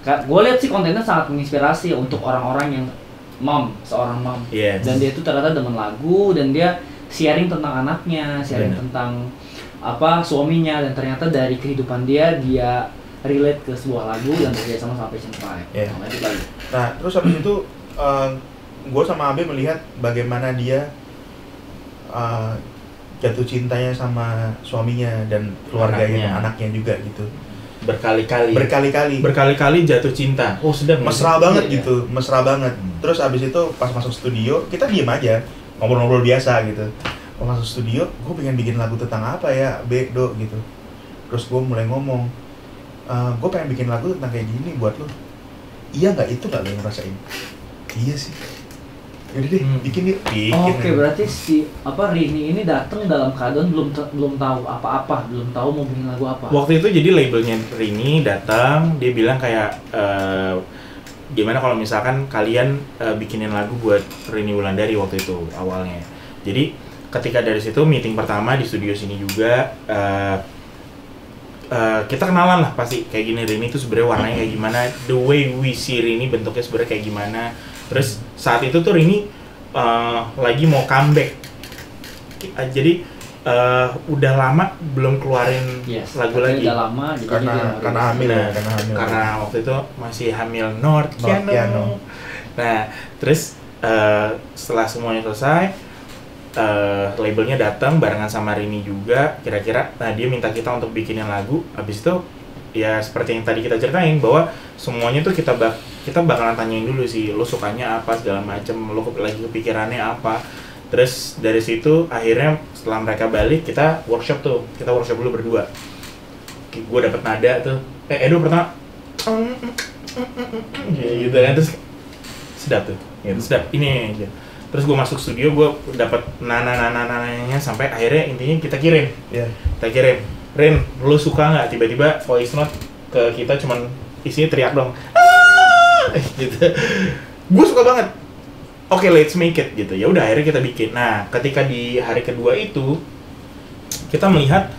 gue lihat sih kontennya sangat menginspirasi untuk orang-orang yang seorang mom. Dan dia itu ternyata demen lagu, dan dia sharing tentang anaknya, sharing tentang suaminya, dan ternyata dari kehidupan dia relate ke sebuah lagu dan bekerja sama Passion 5. Nah, terus habis itu gue sama Abe melihat bagaimana dia jatuh cintanya sama suaminya dan keluarganya, anaknya juga gitu. Berkali-kali jatuh cinta. Oh, sedang mesra banget gitu, mesra banget. Terus habis itu pas masuk studio, kita diem aja, ngobrol-ngobrol biasa gitu. Pas masuk studio, gue pengen bikin lagu tentang apa ya, Do gitu. Terus gue mulai ngomong, gue pengen bikin lagu tentang kayak gini buat lo. Iya nggak, itu nggak lo ngerasain? Iya sih. Yaudah deh, bikin yuk. Oke, berarti si Rini ini datang dalam keadaan belum tahu apa-apa, belum tahu mau bikin lagu apa. Waktu itu jadi labelnya Rini datang, dia bilang kayak gimana kalau misalkan kalian bikinin lagu buat Rini Wulandari waktu itu awalnya. Jadi ketika dari situ meeting pertama di studio sini juga. Kita kenalan lah pasti kayak gini, Rini itu sebenarnya warnanya kayak gimana, the way we see Rini bentuknya sebenarnya kayak gimana. Terus saat itu tuh Rini lagi mau comeback, jadi udah lama belum keluarin lagu lagi. Udah lama, karena hamil. Karena waktu itu masih hamil North Piano. Nah terus setelah semuanya selesai, labelnya datang barengan sama Rini juga, kira-kira dia minta kita untuk bikinin lagu. Habis itu ya seperti yang tadi kita ceritain bahwa semuanya tuh kita bakalan tanyain dulu sih, lo sukanya apa segala macem, lo lagi kepikirannya apa. Terus dari situ akhirnya setelah mereka balik kita workshop dulu berdua. Gue dapet nada tuh, Edo pertama gitu kan, terus sedap tuh, gitu, sedap ini aja. Terus gue masuk studio, gue dapet nana-nana-nananya sampai akhirnya intinya kita kirim. Kita kirim, Rin, lo suka nggak? Tiba-tiba voice note ke kita cuman isinya teriak dong, gitu. Gue suka banget. Oke, let's make it gitu. Ya udah akhirnya kita bikin. Nah, ketika di hari kedua itu kita melihat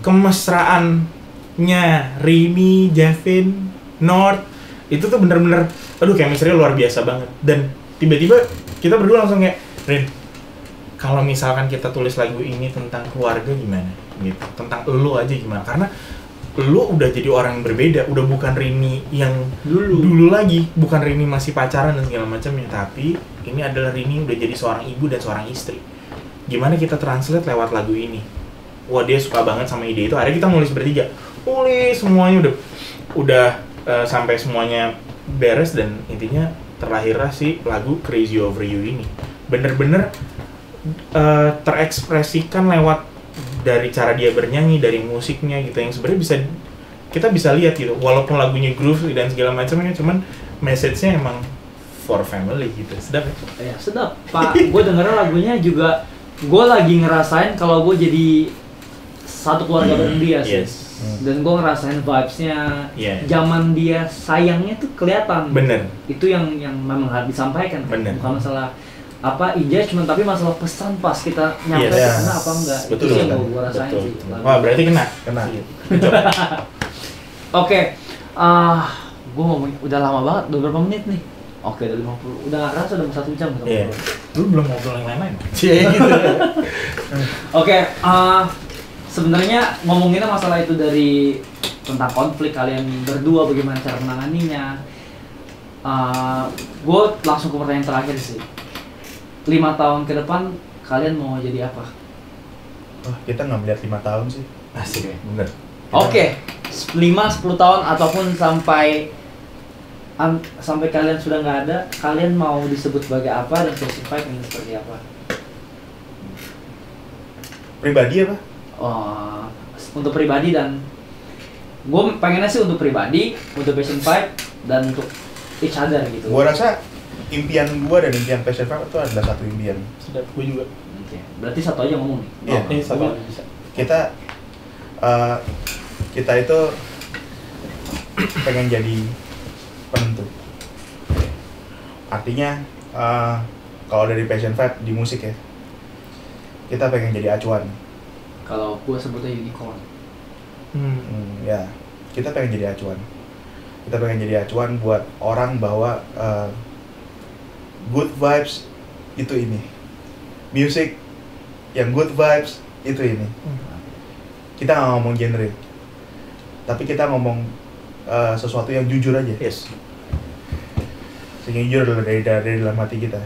kemesraannya Rini, Javin, North itu tuh bener-bener, aduh chemistry luar biasa banget. Dan tiba-tiba kita berdua langsung kayak, Rin, kalau misalkan kita tulis lagu ini tentang keluarga gimana? Gitu, tentang elu aja gimana? Karena lu udah jadi orang yang berbeda, udah bukan Rini yang dulu lagi, bukan Rini masih pacaran dan segala macamnya, tapi ini adalah Rini udah jadi seorang ibu dan seorang istri. Gimana kita translate lewat lagu ini? Wah, dia suka banget sama ide itu. Akhirnya kita nulis bertiga, semuanya udah sampai semuanya beres, dan intinya terlahirlah si lagu Crazy Over You ini. Bener-bener terekspresikan lewat dari cara dia bernyanyi, dari musiknya gitu, yang sebenarnya kita bisa lihat gitu, walaupun lagunya groove dan segala macamnya, cuman message-nya emang for family gitu. Sedap ya? Ya sedap Pak. Gue dengerin lagunya juga, gue lagi ngerasain kalau gue jadi satu keluarga bareng dia sih. Dan gue ngerasain vibes-nya, zaman dia sayangnya tuh kelihatan. Bener. Itu yang memang harus disampaikan. Bener. Bukan masalah engagement, tapi masalah pesan pas kita nyampe ke sana apa enggak. Betul, itu yang gue rasain sih. Wah, berarti kena. Oke, gue ngomong udah lama banget, udah berapa menit nih? Oke, udah 50, udah gak kerasa udah 1 jam. Lu belum ngobrol yang lain-lain? Oke, sebenarnya ngomonginnya masalah itu dari tentang konflik kalian berdua, bagaimana cara menanganinya. Gue langsung ke pertanyaan terakhir sih. 5 tahun ke depan kalian mau jadi apa? Kita nggak melihat 5 tahun sih. Asik ya, bener. Oke, 5-10 tahun ataupun sampai kalian sudah nggak ada, kalian mau disebut sebagai apa dan spesifik ingin seperti apa? Pribadi apa? Untuk pribadi, dan gue pengennya sih untuk pribadi, untuk Passion 5 dan untuk each other gitu. Gue rasa impian gue dan impian Passion 5 itu adalah satu impian. Sedap, gue juga. Oke, berarti satu aja ngomong nih. Iya, ini satu aja bisa. Kita itu pengen jadi penentu. Artinya kalau dari Passion 5 di musik ya, kita pengen jadi acuan. Kalau gue sebutnya unicorn. Ya, kita pengen jadi acuan. Kita pengen jadi acuan buat orang bahwa good vibes itu ini. Music yang good vibes itu ini. Kita nggak ngomong genre, tapi kita ngomong sesuatu yang jujur aja. Yes. Yang jujur adalah dari dalam hati kita.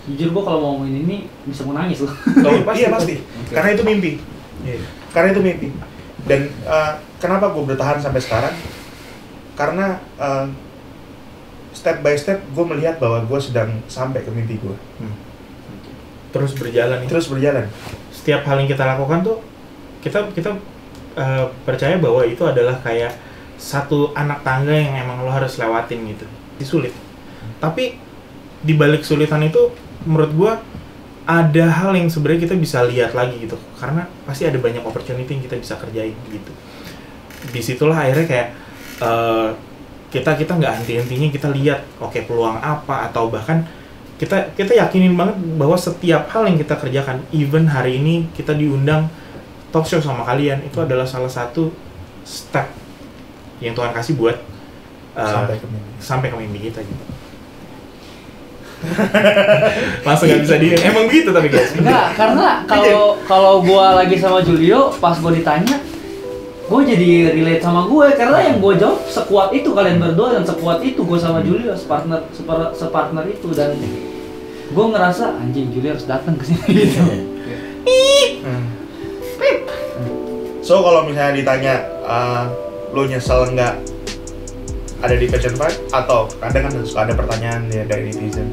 Jujur gue kalau mau ngomongin ini bisa mau nangis loh. Iya pasti. Okay. Karena itu mimpi. Karena itu mimpi. Dan kenapa gue bertahan sampai sekarang? Karena step by step gue melihat bahwa gue sedang sampai ke mimpi gue. Terus berjalan. Terus berjalan. Setiap hal yang kita lakukan tuh kita percaya bahwa itu adalah kayak satu anak tangga yang emang lo harus lewatin gitu. Sulit. Tapi di balik kesulitan itu menurut gua ada hal yang sebenarnya kita bisa lihat lagi gitu, karena pasti ada banyak opportunity yang kita bisa kerjain gitu. Disitulah akhirnya kayak kita nggak henti-hentinya kita lihat peluang apa, atau bahkan kita yakinin banget bahwa setiap hal yang kita kerjakan, even hari ini kita diundang talk show sama kalian, itu adalah salah satu step yang Tuhan kasih buat sampai ke mimpi kita gitu. Langsung nggak bisa diem. Emang begitu tapi guys. Enggak, karena kalau gue lagi sama Julio, pas gue ditanya, gue jadi relate sama gue, karena yang gue jawab sekuat itu kalian berdua, dan sekuat itu gue sama Julio separtner itu, dan gue ngerasa anjing Julio harus datang ke sini gitu. So kalau misalnya ditanya lo nyesel nggak ada di Passion 5, atau kadang kan suka ada pertanyaan ya dari netizen,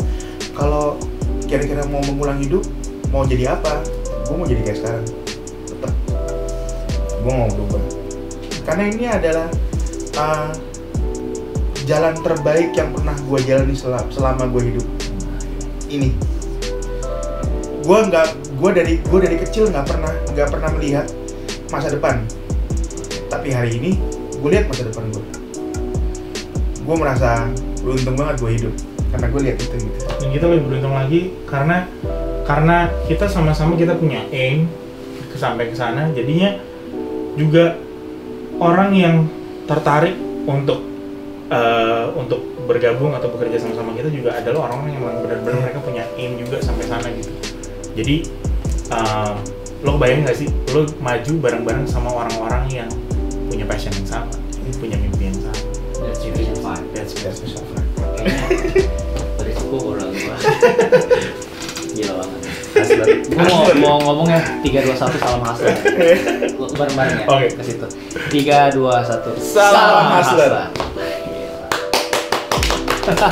kalau kira-kira mau mengulang hidup mau jadi apa? Gue mau jadi kayak sekarang, tetap gue mau berubah, karena ini adalah jalan terbaik yang pernah gue jalani selama gue hidup ini. Gue dari kecil nggak pernah melihat masa depan, tapi hari ini gue lihat masa depan gue. Gue merasa beruntung banget gue hidup karena gue lihat itu gitu. Dan kita lebih beruntung lagi karena kita sama-sama kita punya aim sampai ke sana. Jadinya juga orang yang tertarik untuk bergabung atau bekerja sama-sama kita juga adalah orang-orang yang benar-benar mereka punya aim juga sampai sana gitu. Jadi lo kebayang nggak sih lo maju bareng-bareng sama orang-orang yang punya passion yang sama, punya mimpi yang sama. That's Vision 5. That's Vision 5. Kayaknya berisiko kurang gua. Gila banget. Gue mau ngomong ya 3, 2, 1 salam hustler. Bareng-bareng ya. Oke. Ke situ. 3, 2, 1 Salam hustler. Gila.